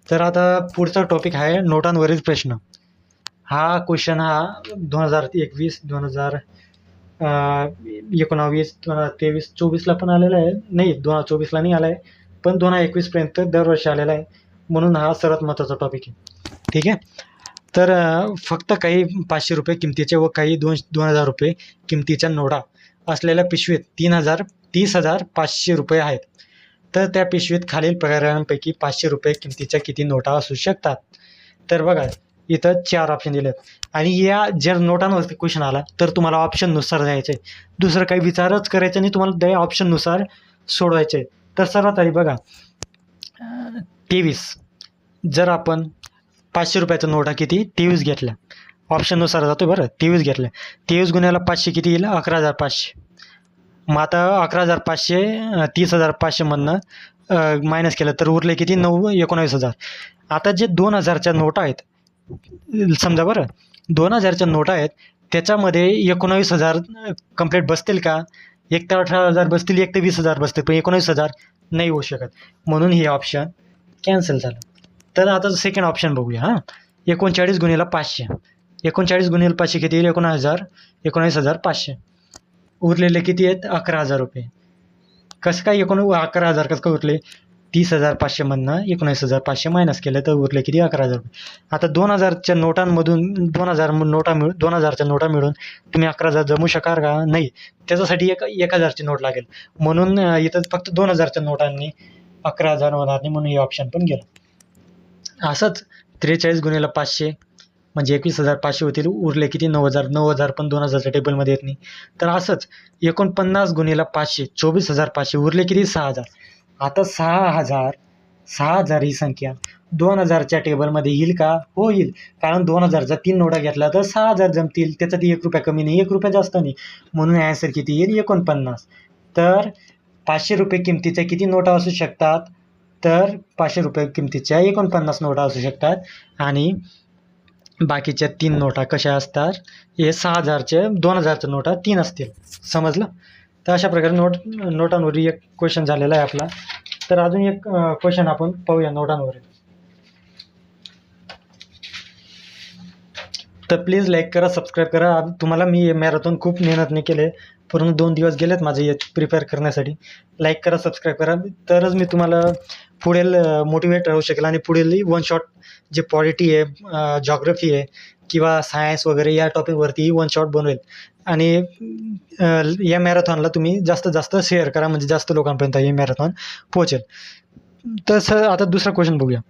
[SPEAKER 1] तर आता पुढचा टॉपिक आहे नोटांवरील प्रश्न. हा क्वेश्चन 2021, 2019, 2023, 24ला पण आलेला आहे. नाही, 2024ला नाही आला आहे, पण 2021पर्यंत दरवर्षी आलेला आहे. म्हणून हा सर्वात महत्त्वाचा टॉपिक आहे. ठीक आहे, तर फक्त काही 500 रुपये किमतीचे व काही 2,000 रुपये किमतीच्या नोटा असलेल्या पिशवीत 30,500 रुपये आहेत. तर त्या पिशवीत खालील प्रकारांपैकी 500 रुपये किमतीच्या किती नोटा असू शकतात? तर बघा, इथं 4 ऑप्शन दिलेत. आणि या जर नोटांवरती क्वेश्चन आला तर तुम्हाला ऑप्शननुसार द्यायचं आहे. दुसरं काही विचारच करायचं नाही, तुम्हाला त्या ऑप्शननुसार सोडवायचं आहे. तर सर्वात आधी बघा, 23. जर आपण 500 रुपयाचा नोटा किती 23 घेतल्या, ऑप्शननुसार जातो बरं. 23 घेतलं, 23 गुन्ह्याला 500 किती येईल? 11,500. मग आता 11,500 30,500मधनं मायनस केलं तर उरले किती? 19,000. आता जे 2,000च्या नोटा आहेत, समजा बरं 2,000च्या नोटा आहेत, त्याच्यामध्ये 19,000 कंप्लीट बसतील का? एक तर 18,000 बसतील, एक तर 20,000 बसतील, पण 19,000 नाही होऊ शकत, म्हणून हे ऑप्शन कॅन्सल झालं. तर आता सेकंड ऑप्शन बघूया. 39 गुणिले 500, 39 गुणिले 500 किती येईल? 19,500. उरलेले किती आहेत? 11,000 रुपये. कसं काय 11,000 कसं काय उरले? 30,500मधनं 19,500 मायनस केलं तर उरले किती? 11,000 रुपये. आता 2,000च्या नोटांमधून 2,000च्या नोटा मिळून तुम्ही 11,000 जमू शकाल का? नाही. त्याच्यासाठी 1,000ची नोट लागेल, म्हणून इथं फक्त 2,000च्या नोटांनी 11,000 होणार नाही, म्हणून हे ऑप्शन पण गेलं. असंच 43 गुणिले 500 म्हणजे 21,500 होतील, उरले किती? 9,000. 9,000 पण 2,000च्या टेबलमध्ये येत नाही. तर असंच 49 गुणिले 500 24,500 उरले किती? 6,000. आता 6,000 ही संख्या 2,000च्या टेबलमध्ये येईल का? हो येईल, कारण 2,000चा 3 नोटा घेतला तर 6,000 जमतील. त्याच्यात 1 रुपया कमी नाही, 1 रुपया जास्त नाही, म्हणून ॲन्सर किती येईल? 49. तर 500 रुपये किमतीच्या किती नोटा असू शकतात? तर 500 रुपये किमतीच्या 49 नोटा असू शकतात, आणि बाकीच्या 3 नोटा कशा असतात? हे 6,000चे 2,000च्या नोटा 3 असतील. समजलं? तर अशा प्रकारे नोटांवर एक क्वेश्चन झालेला आहे आपला. तर अजून एक क्वेश्चन आपण पाहूया नोटांवर. तर प्लीज लाईक करा, सबस्क्राईब करा. तुम्हाला मी मॅरेथॉन खूप मेहनतने केले, पूर्ण 2 दिवस गेलेत माझे हे प्रिपेअर करण्यासाठी. लाईक करा, सबस्क्राईब करा, तरच मी तुम्हाला पुढील मोटिवेट राहू शकेल, आणि पुढील वन शॉट जे पॉलिटी आहे, जॉग्रफी आहे किंवा सायन्स वगैरे या टॉपिकवरती वन शॉट बनवेल. आणि या मॅरेथॉनला तुम्ही जास्तीत जास्त शेअर करा, म्हणजे जास्त लोकांपर्यंत हे मॅरेथॉन पोहोचेल. तर आता दुसरा क्वेश्चन बघूया.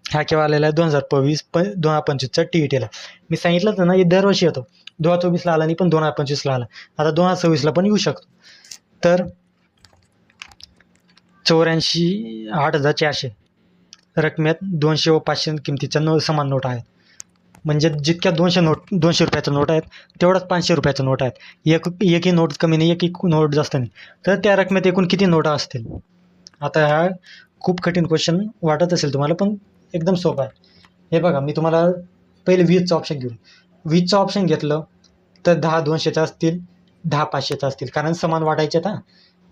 [SPEAKER 1] हा केव्हा आलेला आहे? 2025चा TETला. मी सांगितलं होतं ना, हे दरवर्षी येतो. 2024ला आला नाही, पण 2025ला आला. आता 2026ला पण येऊ शकतो. तर 8,400 रकमेत 200 व 500 किमतीच्या समान नोटा आहेत. म्हणजे जितक्या 200 रुपयाच्या नोट आहेत, तेवढ्याच 500 रुपयाच्या नोट आहेत. एकही नोट कमी नाही, एकही नोट जास्त नाही. तर त्या रकमेत एकूण किती नोटा असतील? आता हा खूप कठीण क्वेश्चन वाटत असेल तुम्हाला, पण एकदम सोपा आहे. हे बघा, मी तुम्हाला पहिले 20चं ऑप्शन घेऊन 20चं ऑप्शन घेतलं तर 10 200च्या असतील, 10 500च्या असतील, कारण समान वाटायचे आहेत.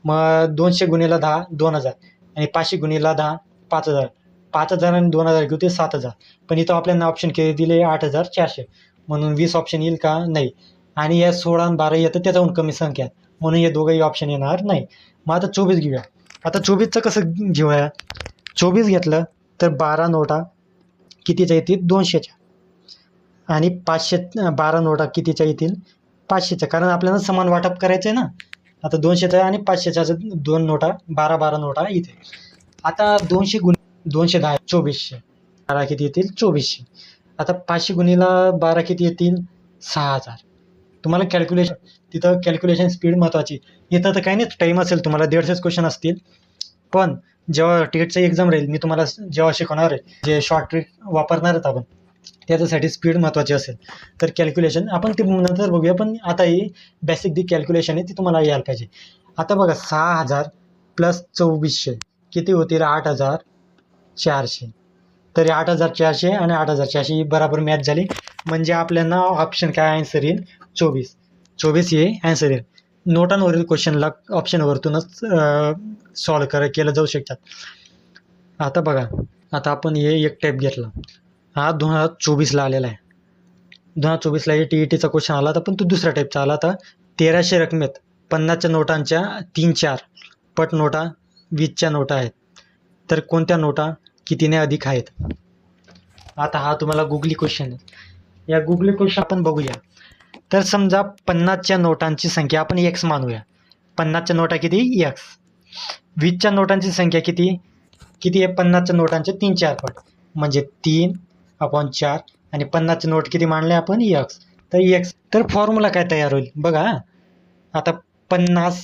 [SPEAKER 1] मग 200 गुणिले 10 2,000, आणि 500 गुणिले 10 5,000. 5,000 आणि 2,000 घेऊ ते 7,000. पण इथं आपल्याला ऑप्शन केले दिले 8,400, म्हणून 20 ऑप्शन येईल का? नाही. आणि या 16 आणि 12 येतं, त्याच्याहून कमी संख्या आहे, म्हणून हे दोघंही ऑप्शन येणार नाही. मग आता 24 घेऊया. आता 24चं कसं घेऊया? 24 घेतलं तर 12 नोटा कितीच्या येतील? 200च्या. आणि 12 नोटा कितीच्या येतील? 500च्या, कारण आपल्याला समान वाटप करायचं आहे ना. आता 200च्या आणि 500च्या 2 नोटा 12 नोटा इथे. आता 210 2400, 12 किती येतील? 2400. आता 500 गुणिले 12 किती येतील? 6,000. तुम्हाला तिथं कॅल्क्युलेशन स्पीड महत्त्वाची. इथं तर काही नाही, टाईम असेल तुम्हाला, 150 क्वेश्चन असतील. पण जेव्हा टेटचं एक्झाम राहील, मी तुम्हाला जेव्हा शिकवणार आहे, जे शॉर्ट ट्रिक वापरणार आहेत आपण, त्याच्यासाठी स्पीड महत्त्वाची असेल. तर कॅल्क्युलेशन आपण ते नंतर बघूया, पण आता ही बेसिक जी कॅल्क्युलेशन आहे ती तुम्हाला यायला पाहिजे. आता बघा, 6,000 प्लस 2400 किती होतील? 8,400. तरी 8,400 आणि 8,400 बराबर मॅच झाली, म्हणजे आपल्याला ऑप्शन काय आन्सर येईल? 24 हे आन्सर येईल. नोटांवरील क्वेश्चनला ऑप्शनवरतूनच सॉल्व केलं जाऊ शकतात. आता बघा, आता आपण हे एक टाईप घेतला, हा 2024ला आलेला आहे. 2024ला हे TETचा क्वेश्चन आला होता, पण तो दुसऱ्या टाईपचा आला होता. 1,300 रकमेत 50च्या नोटांच्या 3-4 पट नोटा 20च्या नोटा आहेत. तर कोणत्या नोटा कितीने अधिक आहेत? आता हा तुम्हाला गुगली क्वेश्चन आहे. या गुगली क्वेश्चन आपण बघूया. तर समजा 50च्या नोटांची संख्या आपण x मानूया. 50च्या नोटा किती? x. 20च्या नोटांची संख्या किती आहे? 50च्या नोटांचे 3-4 पट, म्हणजे 3/4. आणि 50ची नोट किती मानले आपण? x. तर x, तर फॉर्म्युला काय तयार होईल बघा. आता 50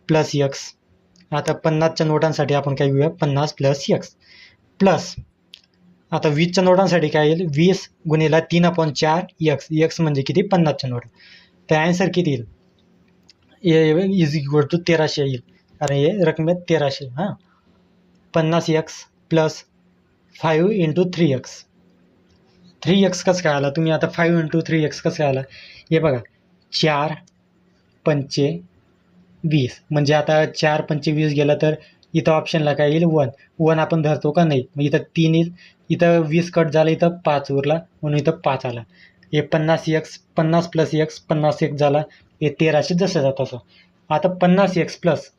[SPEAKER 1] प्लस x. आता 50च्या नोटांसाठी आपण काय घेऊया? 50 प्लस x प्लस आता 20च्या नोटांसाठी काय येईल, 20 गुणिला 3/4 एक्स, एक्स म्हणजे किती 50च्या नोटा. तर ॲन्सर किती येईल, ए इज इक्वल टू 1300 येईल, कारण हे रकमेत 1300. हां, 50x plus 5 into 3x. 3x कसं काय आला, तुम्ही आता 5 इंटू 3x कसं काय आला, हे बघा 4 पंचे 20, म्हणजे आता 4 पंचे 20 गेला तर इथं ऑप्शनला काय येईल 1, 1 आपण धरतो का नाही, मग इथं 3 येईल, इथं 20 कट झालं, इथं 5 उरला म्हणून इथं 5 आला. हे 50x, 50 प्लस x 50x झाला, हे 1300 जसं जात असं. आता 50x प्लस,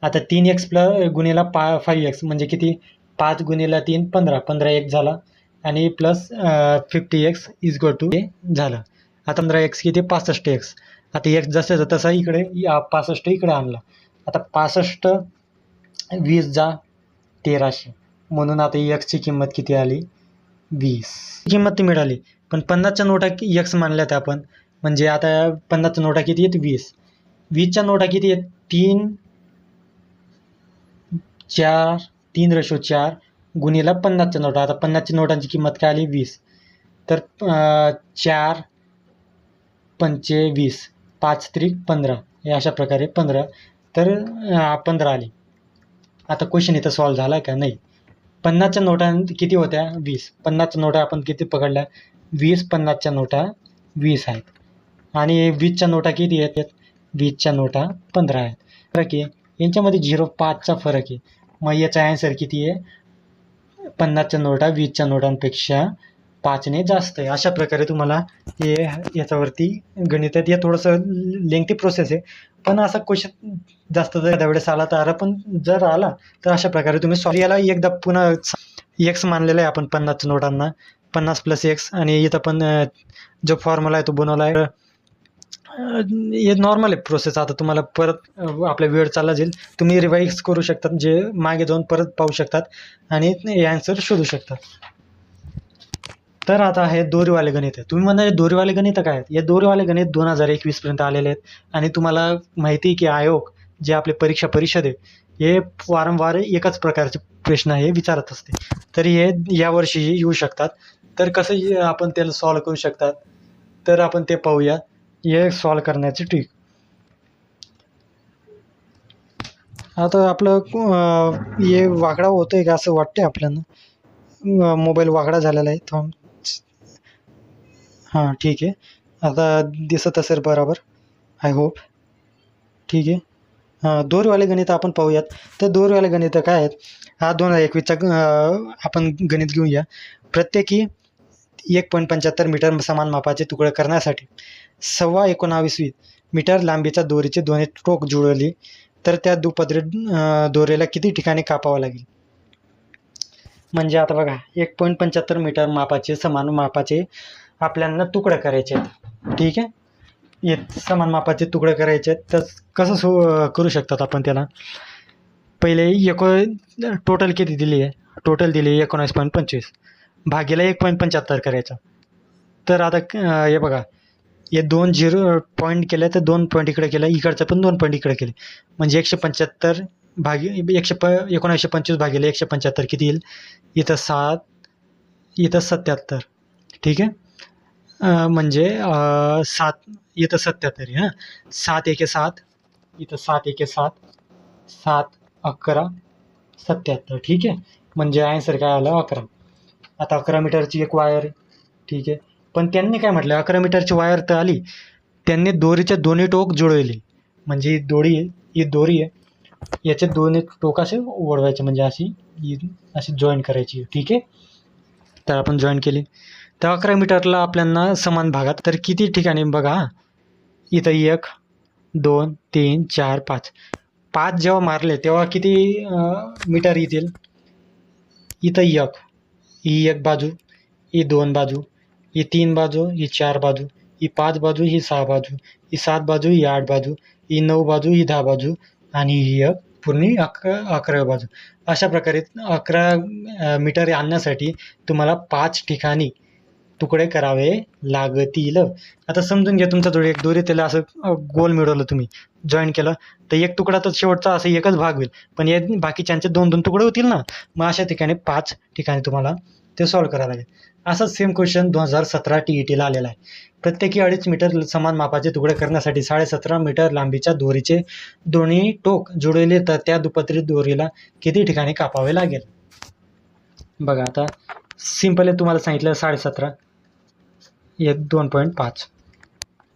[SPEAKER 1] आता 3x प्लस गुणिला 5x म्हणजे किती, 5 गुणिला 3 15, 15x झाला, आणि plus 50x is equal to हे झालं. आता 15x किती 65x. आता x जसं तसा इकडे 65 इकडे आणला. आता 65 20 जा 1300, म्हणून आता एक्सची किंमत किती आली 20 किंमत ती मिळाली. पण 50च्या नोटा एक्स मानल्यात आपण, म्हणजे आता 50च्या नोटा किती आहेत 20, 20च्या नोटा किती आहेत 3 4 3/4 गुणिला 50च्या नोटा. आता 50च्या नोटांची किंमत काय आली 20, तर 4 पंचे 20, 5 त्रिक 15, हे अशा प्रकारे 15, तर 15 आली. आता क्वेश्चन इथं सॉल्व्ह झाला का नाही. 50च्या नोटा किती होत्या 20, 50च्या नोटा आपण किती पकडल्या 20, 50च्या नोटा 20 आहेत, आणि 20च्या नोटा किती आहेत, 20च्या नोटा 15 आहेत. फरक आहे यांच्यामध्ये 0.5चा फरक आहे, मग याचा ॲन्सर किती आहे, 50च्या नोटा 20च्या नोटांपेक्षा 5ने जास्त आहे. अशा प्रकारे तुम्हाला हे याच्यावरती गणितात, हे थोडंसं लेंथी प्रोसेस आहे, पण असा क्वेश्चन जास्त जर वेळेस आला तर पण जर आला तर अशा प्रकारे तुम्ही सॉल्व. याला एकदा पुन्हा एक्स मानलेला आहे आपण 50च्या नोटांना, 50 प्लस एक्स, आणि इथं पण जो फॉर्म्युला आहे तो बनवला आहे. हे नॉर्मल आहे प्रोसेस. आता तुम्हाला परत आपला वेळ चालला जाईल, तुम्ही रिवाईज करू शकतात, जे मागे जाऊन परत पाहू शकतात आणि ॲन्सर शोधू शकतात. तर आता हे दोरीवाले गणित आहे. तुम्ही म्हणा दोरीवाले गणित काय आहेत, हे दोरीवाले गणित 2021 पर्यंत आलेले आहेत, आणि तुम्हाला माहिती आहे की आयोग जे आपले परीक्षा परिषद आहे हे वारंवार एकच प्रकारचे प्रश्न हे विचारत असते, तर हे यावर्षी येऊ शकतात. तर कसं आपण त्याला सॉल्व करू शकतात, तर आपण ते पाहूया. हे सॉल्व करण्याची ट्रिक. आता आपलं हे वाकडा होतोय का असं वाटतंय आपल्याला, मोबाईल वाकडा झालेला आहे. थांब, हां ठीक आहे, आता दिसत असेल बरोबर, आय होप. ठीक आहे, हां दोरवाले गणित आपण पाहूयात. तर दोरवाले गणित काय आहेत, हा 2021चा आपण गणित घेऊया. प्रत्येकी 1.75 मीटर समान मापाचे तुकडे करण्यासाठी 19.25 मीटर लांबीच्या दोरीचे दोन्ही टोक जुळवली तर त्या दुपदरी दोरीला किती ठिकाणी कापावं लागेल. म्हणजे आता बघा 1.75 मीटर मापाचे समान मापाचे आपल्याला तुकडे करायचे आहेत. ठीक आहे, हे समान मापाचे तुकडे करायचे आहेत. तर कसं करू शकतात आपण त्याला, पहिले टोटल किती दिली आहे, टोटल दिली 19.25 भागीला 1.75 करायचा. तर आता हे बघा, हे 2 0 पॉईंट केले तर 2 पॉईंट इकडे केलं, इकडचं पण 2 पॉईंट इकडे केले, म्हणजे 175 भागी 1925 भागीला 175 किती येईल, इथं 7, इथं 77. ठीक आहे, म्हणजे 7 इथं 77 हां, 7 एके 7, इथं 7 एके 7, 7 11 77. ठीक आहे, म्हणजे ॲन्सर काय आलं 11. आता 11 मीटरची एक वायर आहे. ठीक आहे, पण त्यांनी काय म्हटलं 11 मीटरची वायर तर आली, त्यांनी दोरीच्या दोन्ही टोक जुळवली, म्हणजे ही दोरी आहे, याचे दोन्ही टोक असे ओढवायचे, म्हणजे अशी जॉईन करायची. ठीक आहे, तर आपण जॉईन केली. तर 11 मीटरला आपल्याला समान भागात तर किती ठिकाणी बघा, इथं 1 2 3 4 5 जेव्हा मारले तेव्हा किती मीटर येतील, इथं ही एक बाजू, ही 2 बाजू, ही 3 बाजू, ही 4 बाजू, ही 5 बाजू, ही 6 बाजू, ही 7 बाजू, ही 8 बाजू, ही 9 बाजू, ही 10 बाजू, आणि ही एक पूर्ण 11 बाजू. अशा प्रकारे 11 मीटर आणण्यासाठी तुम्हाला 5 ठिकाणी तुकडे करावे लागतील. आता समजून घ्या, तुमच्याजवळ एक दोरी, त्याला असं गोल मिळवलं, तुम्ही जॉईन केलं, तर एक तुकडा तर शेवटचा असं एकच भाग होईल, पण हे बाकीच्यांचे 2-2 तुकडे होतील ना, मग अशा ठिकाणी 5 ठिकाणी तुम्हाला ते सॉल्व्ह करावं लागेल. असाच सेम क्वेश्चन 2017 TETला आलेला आहे. प्रत्येकी 2.5 मीटर समान मापाचे तुकडे करण्यासाठी 17.5 मीटर लांबीच्या दोरीचे दोन्ही टोक जोडले तर त्या दुपत्री दोरीला किती ठिकाणी कापावे लागेल. बघा आता सिंपल आहे, तुम्हाला सांगितलं 17.5 एक 2.5.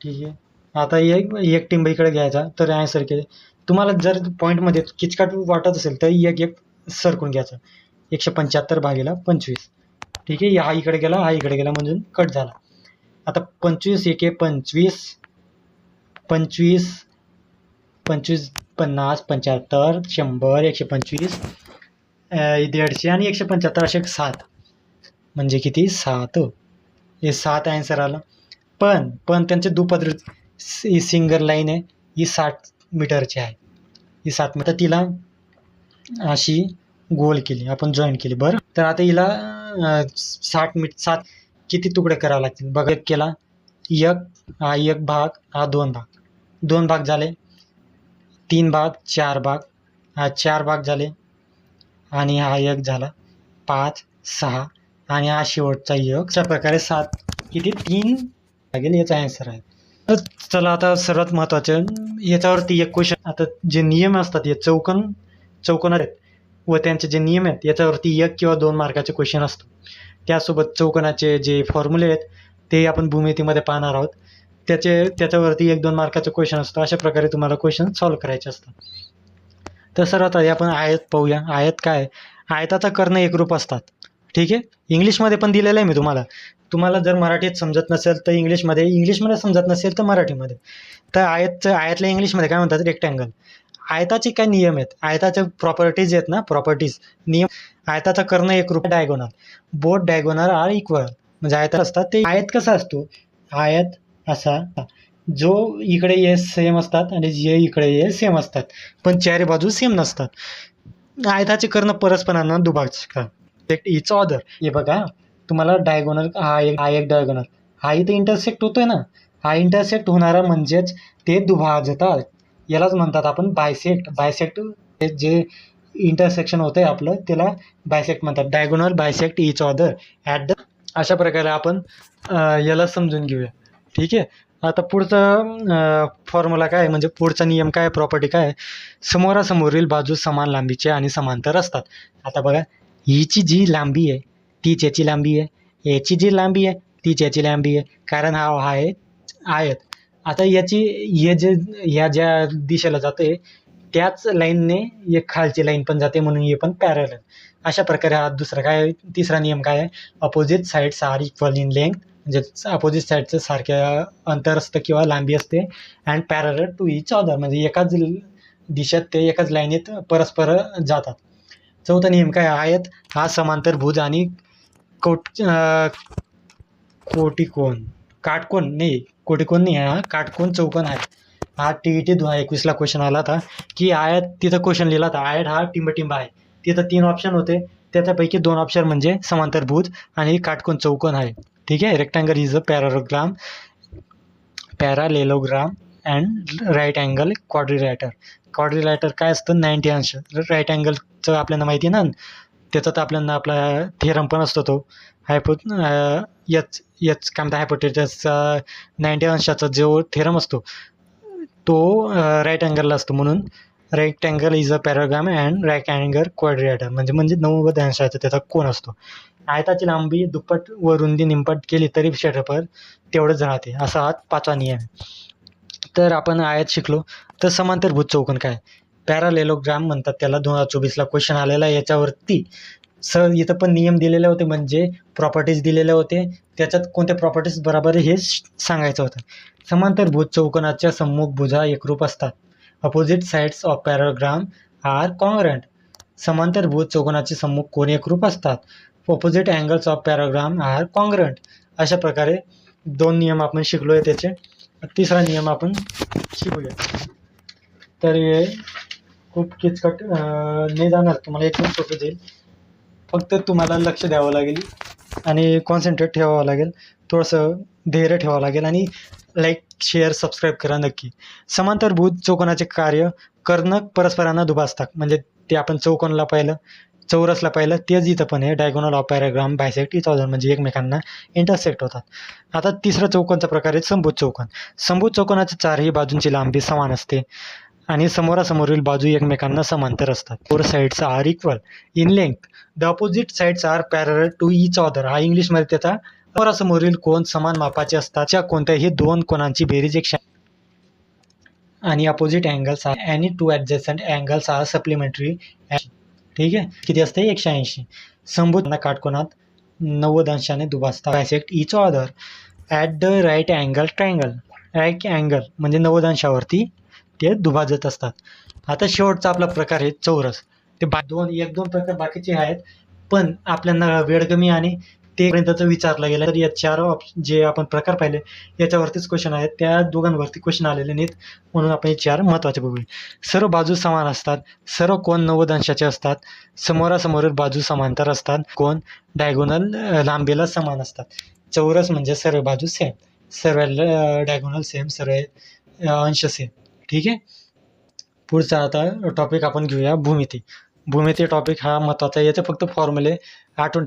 [SPEAKER 1] ठीक आहे. आता एक टिंब इकडे घ्यायचा तर आन्सर केले. तुम्हाला जर पॉईंटमध्ये किचकट वाटत असेल तर एक सरकून घ्यायचा. 175 भागीला 25. ठीक आहे. हा इकडे गेला, हा इकडे गेला, म्हणजे कट झाला. आता 25 एके 25, 25 25 50 75 100 125 150 आणि 175 असे 7, म्हणजे किती 7. हे 7 आन्सर आला. पण त्यांचे दुपदरी ही सिंगल लाईन आहे, ही 60 मीटरची आहे. ही 7 मीटर तिला अशी गोल केली, आपण जॉईन केली. बरं, तर आता हिला 7 किती तुकडे करावे लागतील बघा. एक केला, हा एक भाग, हा 2 भाग, 2 भाग झाले. 3 भाग, 4 भाग, हा 4 भाग झाले. आणि हा एक झाला 5 6 आणि हा शेवटचा एक. अशा प्रकारे 7 किती 3 लागेल, याचा आन्सर आहे. तर चला आता सर्वात महत्त्वाचं याच्यावरती एक क्वेश्चन. आता जे नियम असतात हे चौकोन आहेत व त्यांचे जे नियम आहेत याच्यावरती 1 किंवा 2 मार्काचे क्वेश्चन असतो. त्यासोबत चौकोनाचे जे फॉर्म्युले आहेत ते आपण भूमितीमध्ये पाहणार आहोत. त्याच्यावरती 1-2 मार्काचे क्वेश्चन असतो. अशा प्रकारे तुम्हाला क्वेश्चन सॉल्व्ह करायचे असतात. तर सर्वात आधी आपण आयत पाहूया. आयत काय? आयताचा कर्ण एकरूप असतात. ठीक आहे. इंग्लिशमध्ये पण दिलेलं आहे मी तुम्हाला जर मराठीत समजत नसेल तर इंग्लिशमध्ये समजत नसेल तर मराठीमध्ये. तर आयतला इंग्लिशमध्ये काय म्हणतात? रेक्टँगल. आयताचे काय नियम आहेत? आयताचे प्रॉपर्टीज आहेत ना, नियम. आयताचा कर्ण एकरूप, diagonal, both diagonal are equal. म्हणजे आयत असतात ते. आयत कसा असतो? आयत असा जो इकडे ये सेम असतात आणि जे इकडे ये सेम असतात, पण चारी बाजू सेम नसतात. आयताचे कर्ण परस्परांना दुभाजतात इच अदर. हे बघा, तुम्हाला डायगोनल, हा एक डायगोनल, हा इथे इंटरसेक्ट होतोय ना, हा इंटरसेक्ट होणारा म्हणजेच ते दुभाजतात. यालाच म्हणतात आपण बायसेक्ट. जे इंटरसेक्शन होतंय आपलं त्याला बायसेक्ट म्हणतात. Diagonal bisect each other at the. अशा प्रकारे आपण याला समजून घेऊया. ठीक आहे. आता पुढचा फॉर्म्युला काय, म्हणजे पुढचा नियम काय, प्रॉपर्टी काय? समोरासमोरील बाजू समान लांबीचे आणि समांतर असतात. आता बघा, हिची जी लांबी आहे तीच याची लांबी आहे, याची जी लांबी आहे तीच याची लांबी आहे, कारण हा आहे आयत. आता या ज्या दिशेला जाते त्याच लाईनने एक खालची लाईन पण जाते, म्हणून हे पण पॅरलल. अशा प्रकारे हा दुसरा काय, तिसरा नियम काय आहे? Opposite sides are equal in length. म्हणजे अपोजिट साईडचं सारख्या अंतर असतं किंवा लांबी असते. And parallel to each other, म्हणजे एकाच दिशेत ते एकाच लाईनीत परस्पर जातात. चौथा नियम काय? आयत हा समांतर भुज आणि काटकोन नाही, हा काटकोन चौकोन आहे. हा TET 2021ला क्वेश्चन आला होता की आयत, तिथं क्वेश्चन लिहिला होता आयत हा टिंब आहे. तिथं 3 ऑप्शन होते, त्याच्यापैकी 2 ऑप्शन म्हणजे समांतर भुज आणि काटकोन चौकोन आहे. ठीक आहे. Rectangle is a parallelogram and right angle quadrilateral काय असतं? 90 अंश. राईट अँगलचं आपल्याला माहिती आहे ना, त्याचा तर आपल्याला आपला थेरम पण असतो तो काय म्हणतात, हायपोटेनसचा 90 अंशाचा जो थेरम असतो तो राईट अँगलला असतो. म्हणून right angle is a parallelogram and right angle quadrilateral, म्हणजे 90 अंशाचा त्याचा कोन असतो. आयताची लांबी दुप्पट व रुंदी निमपट केली तरी क्षेत्रफळ तेवढंच राहते. असा हा 5वा नियम. तर आपण आयत शिकलो. तर समांतरभुज चौकोन काय? पॅरालेलोग्राम म्हणतात त्याला. 2024ला क्वेश्चन आलेला आहे याच्यावरती. इथं पण नियम दिलेले होते, म्हणजे प्रॉपर्टीज दिलेले होते. त्याच्यात कोणत्या प्रॉपर्टीज बरोबर हे सांगायचं होतं. समांतरभुज चौकोनाच्या सम्मुख भुजा एकरूप असतात. Opposite sides of parallelogram are congruent. समांतरभुज चौकोनाचे सम्मुख कोन एकरूप असतात. Opposite angles of parallelogram are congruent. अशा प्रकारे 2 नियम आपण शिकलोय त्याचे. तिसरा नियम आपण शिकूया. तर हे खूप किचकट नाही जाणार, तुम्हाला एकदम सोपं जाईल. फक्त तुम्हाला लक्ष द्यावं लागेल आणि कॉन्सन्ट्रेट ठेवावं लागेल, थोडंसं धैर्य ठेवावं लागेल आणि लाईक शेअर सबस्क्राईब करा नक्की. समांतरभुज चौकोनाचे कार्य, कर्ण परस्परांना दुभाजतात. म्हणजे ते आपण चौकोनला पाहिलं, चौरसला पाहिलं तेच इथं पण आहे, diagonal of parallelogram bisect each other म्हणजे एकमेकांना इंटरसेक्ट होतात. आता तिसरा चौकोनचा प्रकार आहे समभुज चौकोन. समभुज चौकोनाच्या चारही बाजूंची लांबी समान असते आणि समोरासमोरील बाजू एकमेकांना समांतर असतात. Four sides are equal in length. The opposite sides are parallel to each other. हा इंग्लिशमध्ये त्याचा समोरासमोरील कोन समान मापाचे असतात. च्या कोणत्याही दोन कोनांची बेरीज 180 आणि opposite angles are any two adjacent angles are supplementary. ठीक आहे, किती असते 180. समभुज काटकोनात 90 अंशाने दुभाजतात. Bisect each other at the right angle triangle. Right angle म्हणजे 90 अंशावरती ते दुभाजत असतात. आता शेवटचा आपला प्रकार आहे चौरस. ते एक दोन प्रकार बाकीचे आहेत, पण आपल्याला वेळ कमी आणि ते पर्यंतच विचारला गेला. तर या चार जे आपण प्रकार पाहिले याच्यावरतीच क्वेश्चन आहेत, त्या दोघांवरती क्वेश्चन आलेले नाहीत, म्हणून आपण हे चार महत्त्वाचे बघूया. सर्व बाजू समान असतात, सर्व कोन 90 अंशाचे असतात, समोरासमोरील बाजू समांतर असतात, कोन डायगोनल लांबीला समान असतात. चौरस म्हणजे सर्व बाजू सेम, सर्व डायगोनल सेम, सर्व अंश सेम. ठीक आहे. पुढचा आता टॉपिक आपण घेऊया भूमिती. भूमिती टॉपिक हा महत्त्वाचा आहे. याचे फक्त फॉर्म्युले आठवून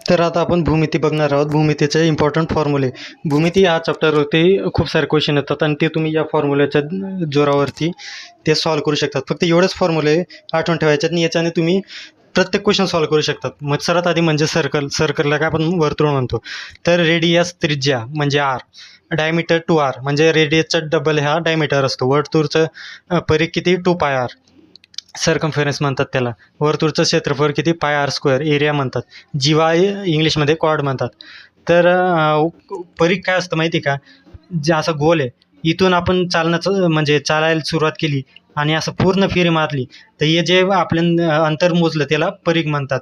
[SPEAKER 1] तर आता आपण भूमिती बघणार आहोत. भूमितीचे इम्पॉर्टंट फॉर्म्युले. भूमिती या चॅप्टरवरती खूप सारे क्वेश्चन येतात आणि ते तुम्ही या फॉर्म्युल्याच्या जोरावरती ते सॉल्व्ह करू शकतात. फक्त एवढेच फॉर्म्युले आठवण ठेवायचे आणि याच्याने तुम्ही प्रत्येक क्वेश्चन सॉल्व्ह करू शकतात. मग सर्वात आधी म्हणजे सर्कलला काय आपण वर्तुळ म्हणतो. तर रेडियस त्रिज्या म्हणजे आर, डायमीटर 2r म्हणजे रेडियसचा डबल हा डायमीटर असतो. वर्तुळचं परिघ किती 2πr, सर्कम्फरन्स म्हणतात त्याला. वर्तुळचं क्षेत्रफळ किती πr², एरिया म्हणतात. जीवा इंग्लिशमध्ये कॉर्ड म्हणतात. तर परिघ काय असतं माहिती का, जे असं गोल आहे, इथून आपण चालण्याचं म्हणजे चालायला सुरुवात केली आणि असं पूर्ण फेरी मारली तर हे जे आपलं अंतर मोजलं त्याला परिघ म्हणतात.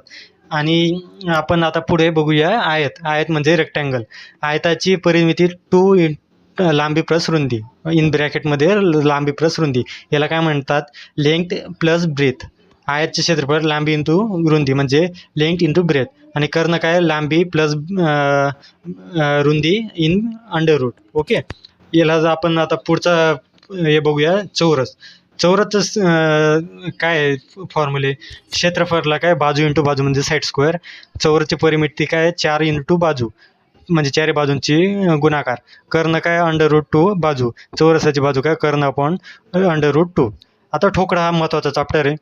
[SPEAKER 1] आणि आपण आता पुढे बघूया आयत. आयत म्हणजे रेक्टँगल. आयताची परिमिती 2 लांबी प्लस रुंदी, इन ब्रॅकेटमध्ये लांबी प्लस रुंदी, याला काय म्हणतात लेंथ प्लस ब्रेथ. आयतचे क्षेत्रफळ लांबी इंटू रुंदी म्हणजे लेंथ इंटू ब्रेथ, आणि कर्ण काय लांबी प्लस रुंदी इन अंडर रूट. ओके. याला जर आपण आता पुढचा हे बघूया चौरस. चौरसचं काय फॉर्म्युले, क्षेत्रफळला काय बाजू इंटू बाजू म्हणजे साईड स्क्वेअर. चौरसची परिमिती काय 4 इंटू बाजू म्हणजे चारी बाजूंची गुणाकार. कर्ण काय अंडर रूट 2 बाजू, चौरसाची बाजू काय कर्ण अपॉन अंडर रूट 2. आता ठोकळा हा महत्त्वाचा चॅप्टर आहे.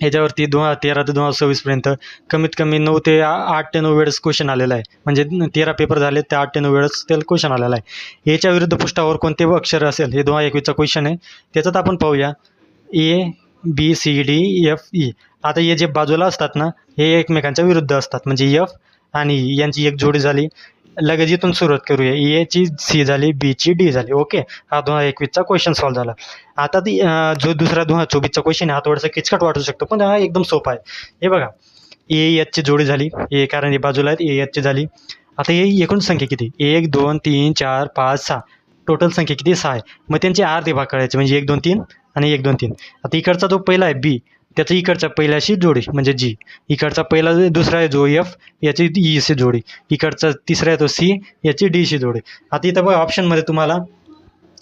[SPEAKER 1] ह्याच्यावरती 2013 ते 2026 कमीत कमी 8 ते 9 वेळेस क्वेश्चन आलेला आहे. म्हणजे 13 पेपर झाले ते 8 ते 9 वेळेस त्याला क्वेश्चन आलेला आहे. याच्या विरुद्ध पृष्ठावर कोणते अक्षर असेल, हे 2021चा क्वेश्चन आहे. त्याच्यात आपण पाहूया ABCDFE. आता हे जे बाजूला असतात ना, हे एकमेकांच्या विरुद्ध असतात. म्हणजे F आणि यांची एक जोडी झाली. लगेच इथून सुरुवात करूया. Aची C झाली, Bची D झाली. ओके. हा 2021चा क्वेश्चन सॉल्व्ह झाला. आता ती जो दुसरा 2024चा क्वेश्चन आहे हा थोडासा किचकट वाटू शकतो, पण हा एकदम सोपा आहे. हे बघा, AHची जोडी झाली, ए कारण हे बाजूला आहेत, AHची झाली. आता हे एकूण संख्या किती, 1 2 3 4 5 6, टोटल संख्या किती 6 आहे. मग त्यांचे अर्धे भाग करायचे म्हणजे 1 2 3 आणि 1 2 3. आता इकडचा जो पहिला आहे B, त्याचं इकडच्या पहिल्याशी जोडी म्हणजे G. इकडचा पहिला दुसरा आहे जो F, याची Eशी जोडी. इकडचा तिसरा आहे तो C, याची Dशी जोडी. आता इथं बघा ऑप्शनमध्ये तुम्हाला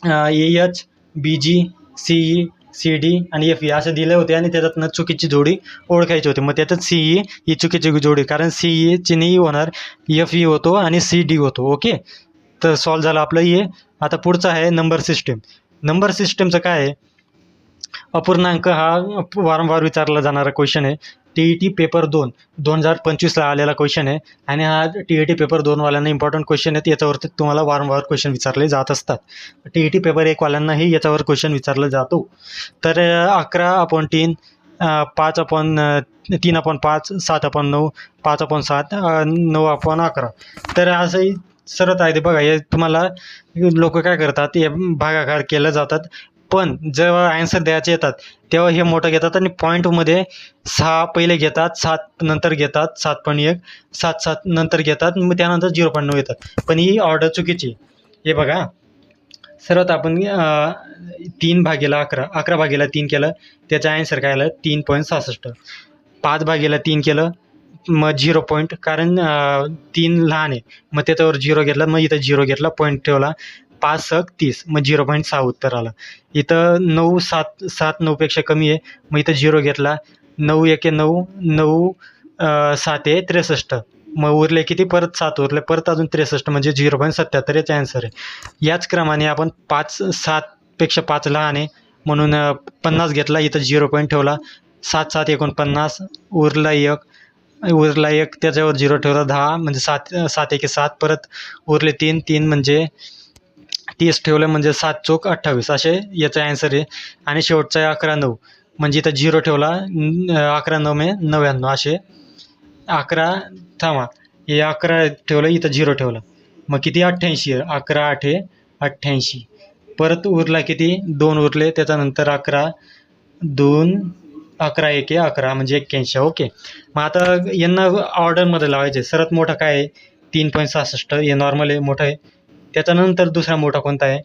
[SPEAKER 1] AH BG CE CD आणि FE असं दिले होते आणि त्याच्यातनं चुकीची जोडी ओळखायची होती. मग त्याच्यात CE ही चुकीची जोडी, कारण CE ची नाही होणार, FE होतो आणि CD होतो. ओके. तर सॉल्व्ह झालं आपलं हे. आता पुढचं आहे नंबर सिस्टीम. नंबर सिस्टीमचं काय आहे, अपूर्णांक हा वारंवार विचारला जाणारा क्वेश्चन आहे. TET पेपर 2 2025ला आलेला क्वेश्चन आहे आणि हा TET पेपर 2 वाल्यांना इम्पॉर्टंट क्वेश्चन आहेत. याच्यावरती तुम्हाला वारंवार क्वेश्चन विचारले जात असतात. TET पेपर 1 वाल्यांनाही याच्यावर क्वेश्चन विचारला जातो. तर 11/3, 3/5, 7/9, 5/7, 9/11. तर असंही सरळ आहे ते बघा. हे तुम्हाला लोक काय करतात, हे भागाकार केल्या जातात, पण जेव्हा आन्सर द्यायचे येतात तेव्हा हे मोठं घेतात आणि पॉईंटमध्ये 6 पहिले घेतात, 7 नंतर घेतात, 7.1, 7 नंतर घेतात, मग त्यानंतर 0.9 येतात. पण ही ऑर्डर चुकीची. हे बघा, सर्वात आपण 3/11, 11/3 केलं, त्याचा आन्सर काय आलं 3.66. 5/3 केलं, मग 0 पॉईंट, कारण 3 लहान आहे, मग त्याच्यावर 0 घेतला, मग इथं 0 घेतला, पॉईंट ठेवला. 5 × 30, मग 0.6 उत्तर आलं. इथं 9, 7 9पेक्षा कमी आहे, मग इथं 0 घेतला. 9 1 9, 9 7 63, मग उरले किती, परत 7 उरले, परत अजून 63, म्हणजे 0.77 याचा आन्सर आहे. याच क्रमाने आपण 5 7पेक्षा 5 लहान आहे म्हणून 50 घेतला, इथं 0 पॉईंट ठेवला. 7 7 49, उरला 1, त्याच्यावर 0 ठेवला. 10, म्हणजे 7 1 7, परत उरले 3 3, म्हणजे 30 ठेवलं, म्हणजे 7 चोक 28 असे याचा आन्सर आहे. आणि शेवटचा आहे 11 9, म्हणजे इथं 0 ठेवला. 11 9 99 असे. 11 थांबा, हे 11 ठेवलं, इथं 0 ठेवलं, मग किती 88 आहे. 11 8 88, परत उरला किती 2 उरले, त्याच्यानंतर 11 2, 11 1 11, म्हणजे 81. ओके, मग आता यांना ऑर्डरमध्ये लावायचे. सर्वात मोठा काय आहे 3.66, हे नॉर्मल आहे, मोठं आहे. त्याच्यानंतर दुसरा मोठा कोणता आहे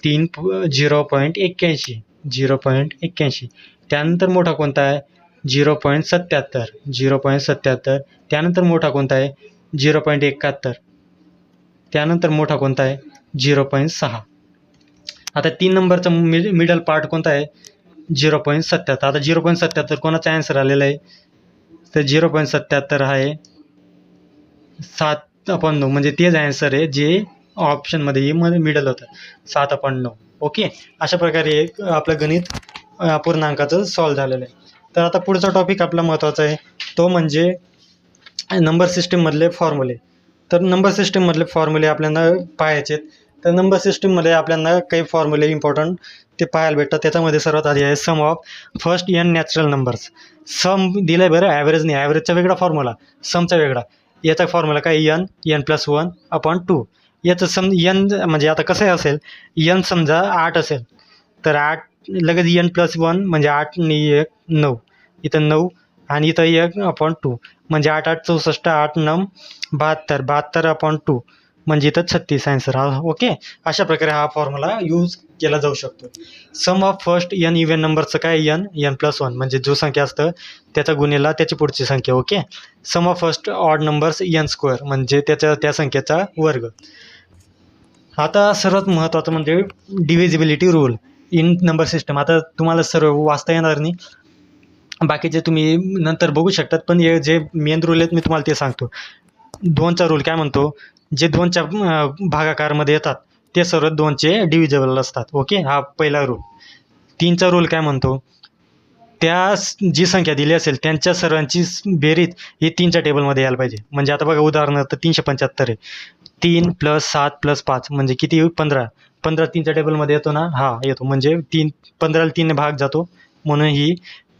[SPEAKER 1] 0.81, 0.81. त्यानंतर मोठा कोणता आहे 0.77, 0.77. त्यानंतर मोठा कोणता आहे 0.71. त्यानंतर मोठा कोणता आहे 0.6. आता 3 नंबरचा मिडल पार्ट कोणता आहे 0.77. आता 0.77 कोणाचा आन्सर आलेला आहे, तर 0.77 आहे 7/9, म्हणजे तेच आन्सर आहे जे ऑप्शनमध्ये मिडल होतं 7/9. ओके, अशा प्रकारे एक आपलं गणित पूर्णांकाचं सॉल्व झालेलं आहे. तर आता पुढचा टॉपिक आपला महत्त्वाचा आहे, तो म्हणजे नंबर सिस्टीममधले फॉर्म्युले. तर नंबर सिस्टीममधले फॉर्म्युले आपल्याला पाहायचे आहेत. तर नंबर सिस्टीममध्ये आपल्याला काही फॉर्म्युले इम्पॉर्टंट ते पाहायला भेटतात. त्याच्यामध्ये सर्वात आधी आहे sum of first n natural numbers. Sum दिलं आहे बरं, ॲव्हरेज नाही, ॲव्हरेजचा वेगळा फॉर्म्युला, समचा वेगळा. याचा फॉर्म्युला काय n+1/2. याचं सम n, म्हणजे आता कसं असेल, n समजा 8 असेल, तर 8 लगेच n+1, म्हणजे 8 आणि 1 9, इथं 9, आणि इथं 1/2, म्हणजे 8 8 64, 8 9 72, 72/2, म्हणजे इथं 36 आन्सर. ओके, अशा प्रकारे हा फॉर्म्युला यूज केला जाऊ शकतो. सम ऑफ फर्स्ट n इव्हन नंबरचं काय n+1, म्हणजे जो संख्या असतं त्याचा गुणिला त्याची पुढची संख्या. Okay, sum of first odd numbers n², म्हणजे त्या संख्येचा वर्ग. आता सर्वात महत्त्वाचं म्हणजे divisibility rule in number system. आता तुम्हाला सर्व वाचता येणार नाही, बाकीचे तुम्ही नंतर बघू शकतात, पण हे जे मेन रूल आहेत मी तुम्हाला ते सांगतो. 2चा रूल काय म्हणतो, जे 2च्या भागाकारमध्ये येतात ते सर्व 2चे डिव्हिजिबल असतात. ओके, हा पहिला रूल. 3चा रूल काय म्हणतो, त्या जी संख्या दिली असेल त्यांच्या सर्वांची बेरीज ही 3च्या टेबलमध्ये यायला पाहिजे. म्हणजे आता बघा, उदाहरणार्थ 375 आहे, 3 + 7 + 5, म्हणजे किती 15. 15 3च्या टेबलमध्ये येतो ना, हा येतो, म्हणजे 15ला 3ने भाग जातो, म्हणून ही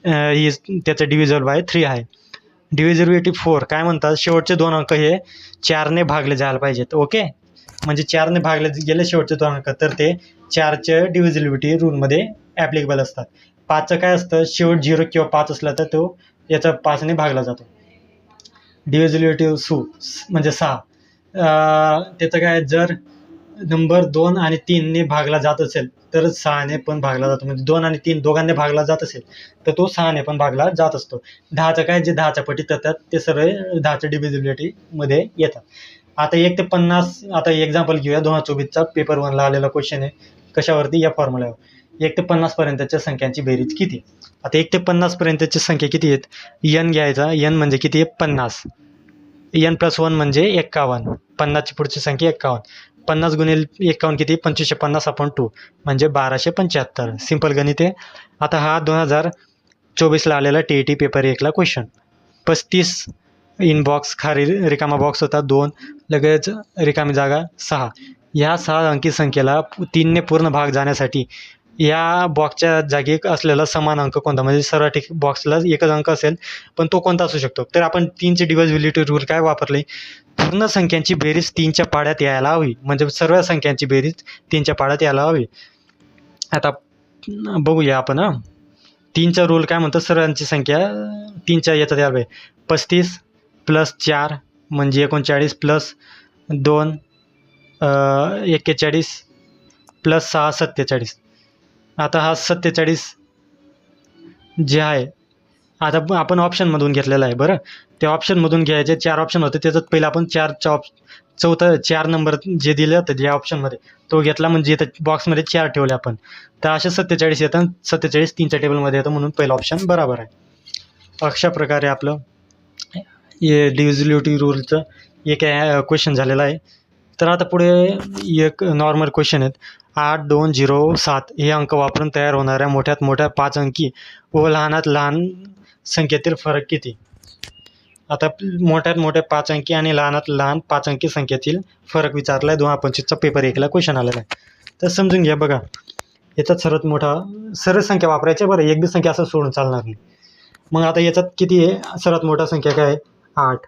[SPEAKER 1] त्याचं डिव्हिजल बाय 3 आहे. डिव्हिजिबिलिटी 4 काय म्हणतात, शेवटचे 2 अंक हे 4ने भागले जायला पाहिजेत. ओके, म्हणजे 4ने भागले गेले शेवटचे 2 अंक, तर ते 4च्या डिव्हिजिबिलिटी रूलमध्ये ॲप्लिकेबल असतात. 5चं काय असतं, शेवट 0 किंवा 5 असला तर तो याचा 5ने भागला जातो. डिव्हिजिबिलिटी म्हणजे 6. त्याचं काय, जर नंबर 2 आणि 3ने भागला जात असेल तर 6ने पण भागला जातो, म्हणजे 2 आणि 3 दोघांनी भागला जात असेल तर तो 6ने पण भागला जात असतो. 10चं काय, जे 10च्या पटीत येतात ते सर्व 10च्या डिव्हिजिबिलिटीमध्ये येतात. आता 1 ते 50, आता एक्झाम्पल घेऊया, 2024चा पेपर 1ला आलेला क्वेश्चन आहे. कशावरती, या फॉर्म्युल्यावर. 1 ते 50 पर्यंतच्या संख्यांची बेरीज किती. आता 1 ते 50 पर्यंतची संख्या किती आहेत, n घ्यायचा, n म्हणजे किती आहे 50, n+1 म्हणजे 51, 50ची पुढची संख्या 51, 50 × 51 किती 2550/2, म्हणजे 1275. सिंपल गणित आहे. आता हा 24ला आलेला TET पेपर 1ला क्वेश्चन. 35 इनबॉक्स खाली रिकामा बॉक्स होता 2, लगेच रिकामी जागा 6. ह्या 6 अंकी संख्येला 3ने पूर्ण भाग जाण्यासाठी या बॉक्सच्या जागी असलेला समान अंक कोणता, म्हणजे सर्व बॉक्सला एकच अंक असेल पण तो कोणता असू शकतो. तर आपण 3चे डिव्हिजिबिलिटी रूल काय वापरले, पूर्ण संख्यांची बेरीज 3च्या पाड्यात यायला हवी, म्हणजे सर्व संख्यांची बेरीज 3च्या पाड्यात यायला हवी. आता बघूया आपण 3चा रूल काय म्हणतो, सर्वांची संख्या 3च्या याच्यात यावी. 35 + 4 म्हणजे 39 + 2 41 + 6 47. आता हा 47 जे आहे, आता आपण ऑप्शनमधून घेतलेला आहे. बरं, त्या ऑप्शनमधून घ्यायचे 4 ऑप्शन होते, त्याच्यात पहिलं आपण 4 नंबर जे दिले होते या ऑप्शनमध्ये तो घेतला, म्हणजे इथं बॉक्समध्ये 4 ठेवले आपण. तर असे 47 येतात. 47 3च्या टेबलमध्ये येतं, म्हणून पहिलं ऑप्शन बरोबर आहे. अशा प्रकारे आपलं हे डिव्हिजिबिलिटी रूलचं एक क्वेश्चन झालेलं आहे. तर आता पुढे एक नॉर्मल क्वेश्चन आहेत. 8, 2, 0, 7 हे अंक वापरून तयार होणाऱ्या मोठ्यात मोठ्या 5 अंकी व लहानात लहान संख्येतील फरक किती. आता मोठ्यात मोठ्या 5 अंकी आणि लहानात लहान 5 अंकी संख्येतील फरक विचारला आहे. 2025चा पेपर 1ला क्वेश्चन आलेला आहे. तर समजून घ्या. बघा, याच्यात सर्वात मोठा सर्व संख्या वापरायची. बरं, एक बी संख्या असं सोडून चालणार नाही. मग आता याच्यात किती आहे, सर्वात मोठा संख्या काय आहे 8.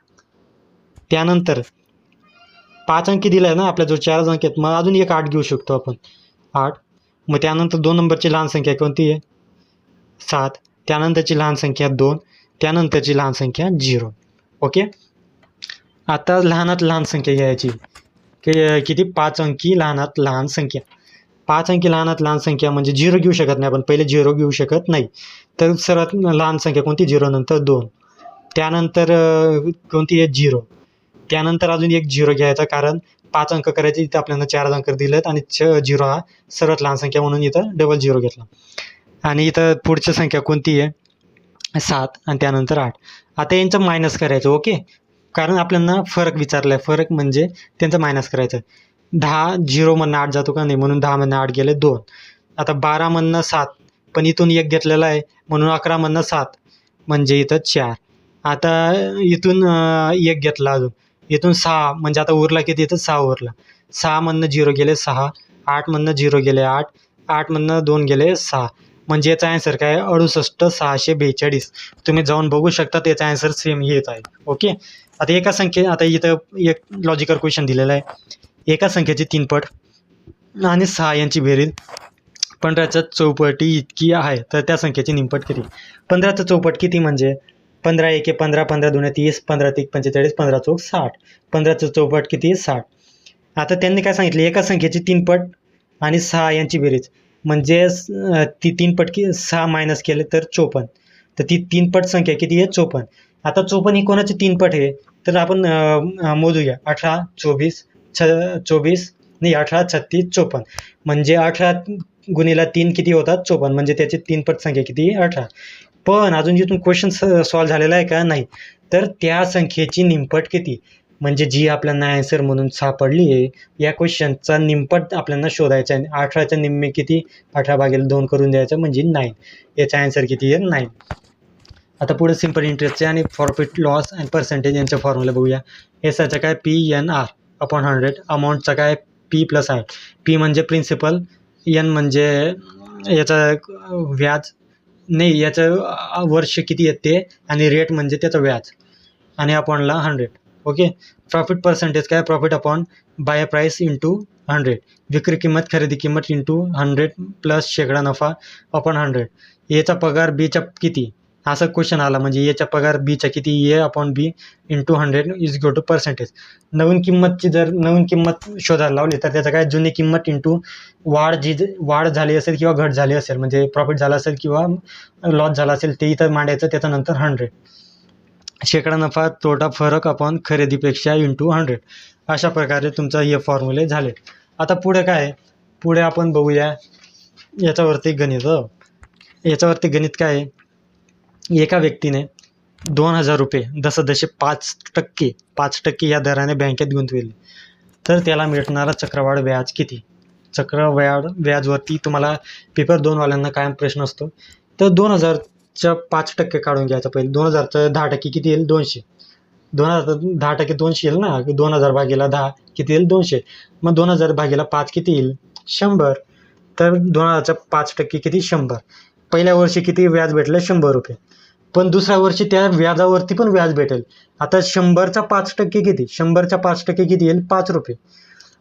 [SPEAKER 1] त्यानंतर 5 अंकी दिला आहे ना आपल्या जो 4 अंक आहेत, मग अजून एक 8 घेऊ शकतो आपण 8. मग त्यानंतर 2 नंबरची लहान संख्या कोणती आहे 7. त्यानंतरची लहान संख्या 2. त्यानंतरची लहान संख्या 0. ओके. आता लहानात लहान संख्या घ्यायची किती 5 अंकी लहानात लहान संख्या. 5 अंकी लहानात लहान संख्या म्हणजे 0 घेऊ शकत नाही आपण, पहिले 0 घेऊ शकत नाही. तर सर्वात लहान संख्या कोणती 0 नंतर 2. त्यानंतर कोणती आहे 0. त्यानंतर अजून एक 0 घ्यायचा, कारण 5 अंक करायचे, इथं आपल्याला 4 अंक दिलेत आणि 0 हा सर्वात लहान संख्या म्हणून इथं डबल 0 घेतला. आणि इथं पुढची संख्या कोणती आहे 7 आणि त्यानंतर 8. आता यांचं मायनस करायचं. ओके, कारण आपल्याला फरक विचारला आहे, फरक म्हणजे त्यांचं मायनस करायचं. 10 0मधनं 8 जातो का नाही, म्हणून 10मधनं 8 गेले 2. आता 12मधनं 7, पण इथून 1 घेतलेला आहे म्हणून 11मधनं 7 म्हणजे इथं 4. आता इथून 1 घेतला, अजून इथून 6 म्हणजे आता उरला किती, इथं 6 उरला. 6मधनं 0 गेले 6. 8मधनं 0 गेले 8. 8मधनं 2 गेले 6. म्हणजे याचा ॲन्सर काय 68,642. तुम्ही जाऊन बघू शकता, त्याचा ॲन्सर सेम हेच आहे. ओके. आता एका आता इथं एक लॉजिकल क्वेश्चन दिलेला आहे. एका संख्येची 3 पट आणि 6 यांची बेरीज 15च्या चौपटी इतकी आहे, तर त्या संख्येची निमपट किती. 15चं चौपट किती म्हणजे 15 1 15, 15 2 30, 15 3 45, 15 4 60. 15चं चौपट किती 60. आता त्यांनी काय सांगितलं, एका संख्येची 3 पट आणि 6 यांची बेरीज, म्हणजे ती 3 पट 6 मायनस केले तर 54. तर ती 3 पट संख्या किती आहे 54. आता 54 ही कोणाची 3 पट आहे, तर आपण मोजूया. 18 24 24 नाही 18 36 54, म्हणजे 18 गुणिला 3 किती होतात 54, म्हणजे त्याची 3 पट संख्या किती 18. पण अजून जिथून क्वेश्चन सॉल्व्ह झालेला आहे का नाही, तर त्या संख्येची निमपट किती, म्हणजे जी आपल्याला ॲन्सर म्हणून सापडली आहे या क्वेश्चनचा निमपट आपल्याला शोधायचा आहे. 18च्या निम्मे किती 18/2 करून द्यायचं म्हणजे 9. याचा ॲन्सर किती आहे 9. आता पुढे सिम्पल इंटरेस्टचे आणि प्रॉफिट लॉस अँड पर्सेंटेज यांचे फॉर्म्युला बघूया. एसआयचा काय PNR/100. अमाऊंटचा काय P+I. P म्हणजे प्रिन्सिपल, N म्हणजे याचा व्याज नाही, याचं वर्ष किती येते, आणि रेट म्हणजे त्याचं व्याज, आणि अपॉनला 100. ओके. प्रॉफिट पर्सेंटेज काय profit upon bye price into 100. विक्री किंमत खरेदी किंमत इंटू 100 प्लस शेकडा नफा अपॉन 100. याचा पगार बीचा किती, असा क्वेश्चन आला, म्हणजे याचा पगार बीचा किती A/B into 100 is equal to percentage. नवीन किंमतची जर नवीन किंमत शोधायला लावली, तर त्याचं काय जुनी किंमत इंटू वाढ झाली असेल किंवा घट झाली असेल, म्हणजे प्रॉफिट झाला असेल किंवा लॉस झाला असेल, ते इथं मांडायचं. त्याच्यानंतर 100 शेकडा नफा तोटा फरक अपॉन खरेदीपेक्षा इंटू 100. अशा प्रकारे तुमचा हे फॉर्म्युले झाले. आता पुढे काय, पुढे आपण बघूया याच्यावरती गणित. याच्यावरती गणित काय आहे, एका व्यक्तीने 2000 रुपये जसे 5% या दराने बँकेत गुंतविले, तर त्याला मिळणारा चक्रवाढ व्याज किती. चक्रवाढ व्याजवरती तुम्हाला पेपर 2 वाल्यांना कायम प्रश्न असतो. तर 2000च्या 5% काढून घ्यायचं पहिले. 2000चं 10% किती येईल? 200. 2000 10% 200 येईल ना. 2000 भागीला 10 किती येईल? 200. मग 2000 भागीला 5 किती येईल? 100. तर 2000च्या 5% किती? 100. पहिल्या वर्षी किती व्याज भेटलं? 100 रुपये. पण दुसऱ्या वर्षी त्या व्याजावरती पण व्याज भेटेल. आता 100चा 5% किती? 100च्या 5% किती येईल? 5 रुपये.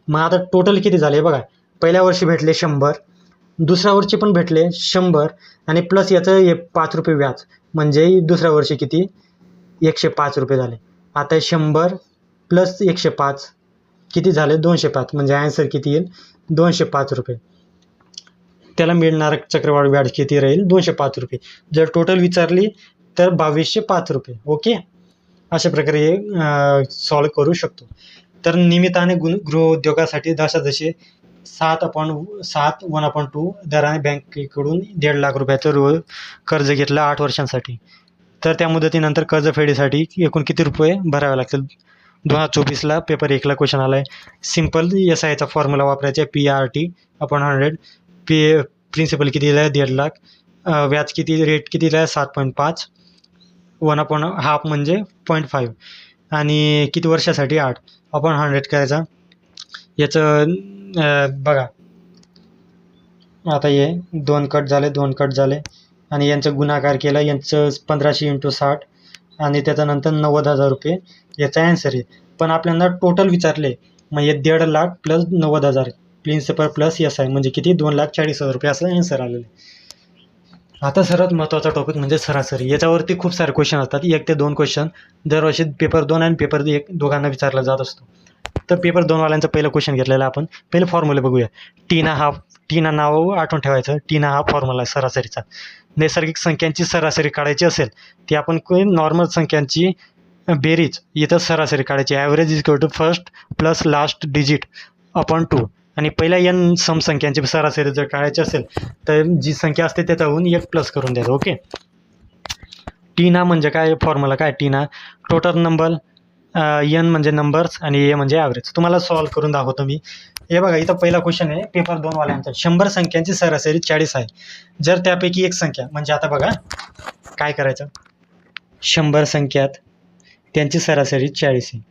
[SPEAKER 1] मग आता टोटल किती झाले बघा. पहिल्या वर्षी भेटले 100, दुसऱ्या वर्षी पण भेटले 100 आणि प्लस याचं हे 5 रुपये व्याज, म्हणजे दुसऱ्या वर्षी किती? 105 रुपये झाले. आता 100 प्लस 105 किती झाले? 205. म्हणजे ॲन्सर किती येईल? 205 रुपये. त्याला मिळणारं चक्रवाढ व्याज किती राहील? 205 रुपये. जर टोटल विचारली तर 2205 रुपये. ओके, अशा प्रकारे हे सॉल्व करू शकतो. तर नियमिताने गृहउद्योगासाठी जसे 7/7 1/2 दराने बँकेकडून 1.5 लाख रुपयाचं कर्ज घेतलं 8 वर्षांसाठी. तर त्या मुदतीनंतर कर्जफेडीसाठी एकूण किती रुपये भरावे लागतील? 2024ला पेपर 1ला क्वेश्चन आला आहे. सिम्पल SIचा फॉर्म्युला वापरायचा आहे. PRT/100. प्रिन्सिपल किती दिला आहे? 1.5 लाख. व्याज किती? रेट किती दिला आहे? 7.5. 1/2 म्हणजे 0.5 आणि किती वर्षासाठी? 8. आपण 100 करायचा. याचं बघा आता हे 2 कट झाले आणि यांचं गुणाकार केला. यांचं 1500 × 60 आणि त्याच्यानंतर 90,000 रुपये याचा ॲन्सर आहे. पण आपल्याला टोटल विचारले, मग हे 1.5 lakh plus 90,000 principal plus SI म्हणजे किती? 2,40,000 रुपये असं ॲन्सर आलेलं आहे. आता सर्वात महत्त्वाचा टॉपिक म्हणजे सरासरी. याच्यावरती खूप सारे क्वेश्चन असतात. 1 ते 2 क्वेश्चन दरवर्षी पेपर 2 आणि पेपर 1 दोघांना विचारला जात असतो. तर पेपर 2 वाल्यांचा पहिलं क्वेश्चन घेतलेला आपण. पहिले फॉर्म्युला बघूया. टीना नाव आठवून ठेवायचं. टीना हा फॉर्म्युला आहे सरासरीचा. नैसर्गिक संख्यांची सरासरी काढायची असेल ती आपण नॉर्मल संख्यांची बेरीज इथं सरासरी काढायची. Average is equal to first plus last digit upon 2. आणि पहिल्या n समसंख्यांची सरासरी जर काढायची असेल तर जी संख्या असते त्याच्याहून 1 प्लस करून द्यायचं. ओके, टीना म्हणजे काय? फॉर्म्युला काय? टीना टोटल नंबर, n म्हणजे नंबर्स आणि a म्हणजे ॲव्हरेज. तुम्हाला सॉल्व करून दाखवतो मी. हे बघा, इथं पहिला क्वेश्चन आहे पेपर 2 वाल्यांचा. 100 संख्यांची सरासरी 40 आहे. जर त्यापैकी एक संख्या, म्हणजे आता बघा काय करायचं, 100 संख्यात त्यांची सरासरी 40 आहे.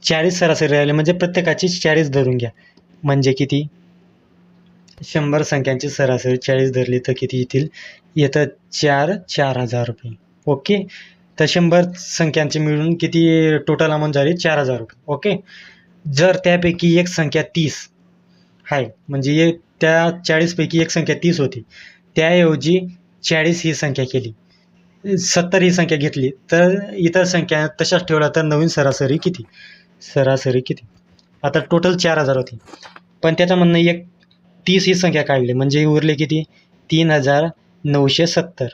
[SPEAKER 1] 40 सरासरी राहिले म्हणजे प्रत्येकाची 40 धरून घ्या. म्हणजे किती? 100 संख्यांची सरासरी 40 धरली तर किती येतील? येतं 4,000 रुपये. ओके, तर 100 संख्यांचे मिळून किती टोटल अमाऊंट झाली? 4,000 रुपये. ओके, जर त्यापैकी एक संख्या 30 आहे, म्हणजे त्या 40पैकी एक संख्या 30 होती, त्याऐवजी 40 ही संख्या केली, 70 ही संख्या घेतली, तर इतर संख्या तशाच ठेवल्या तर नवीन सरासरी किती? आता टोटल 4,000 होती, पण त्याच्यामधनं एक 30 ही संख्या काढली, म्हणजे उरले किती? 3,970.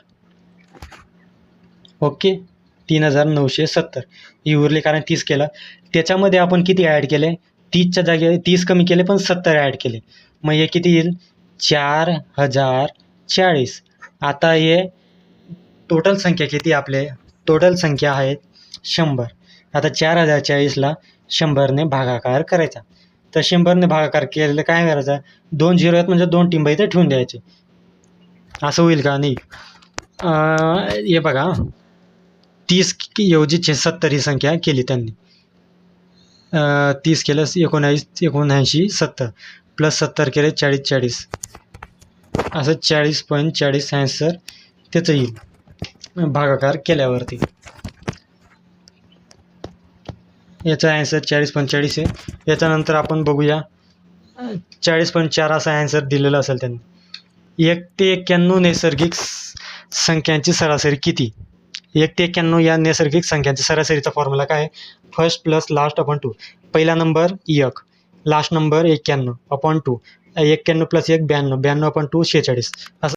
[SPEAKER 1] ओके, 3,970 ही उरली, कारण 30 केलं. त्याच्यामध्ये आपण किती ॲड केले? 30च्या जागी 30 कमी केले, पण 70 ॲड केले. मग हे किती येईल? 4,040. आता हे टोटल संख्या किती? आपले टोटल संख्या आहेत 100. आता 4,040ला 100ने भागाकार करायचा. तर 100ने भागाकार केलेलं काय करायचं? 2 0 आहेत म्हणजे 2 टिंब इथे ठेवून द्यायचे. असं होईल का? नाही. हे बघा, 30 ऐवजी 70 ही संख्या केली त्यांनी. 30 केलं 19, 79, 70 प्लस 70 केले 40, असं 40.40 ॲन्सर त्याचं येईल भागाकार केल्यावरती. याचा ॲन्सर 40.40 आहे. याच्यानंतर आपण बघूया 40.4 असा ॲन्सर दिलेला असेल त्यांनी. 1 ते 91 नैसर्गिक संख्यांची सरासरी किती? 1 ते 91 या नैसर्गिक संख्यांची सरासरीचा फॉर्म्युला काय आहे? First plus last upon 2. पहिला number 1, last number 91 upon 2. 91 plus 1 92, 92 upon 2 46 असं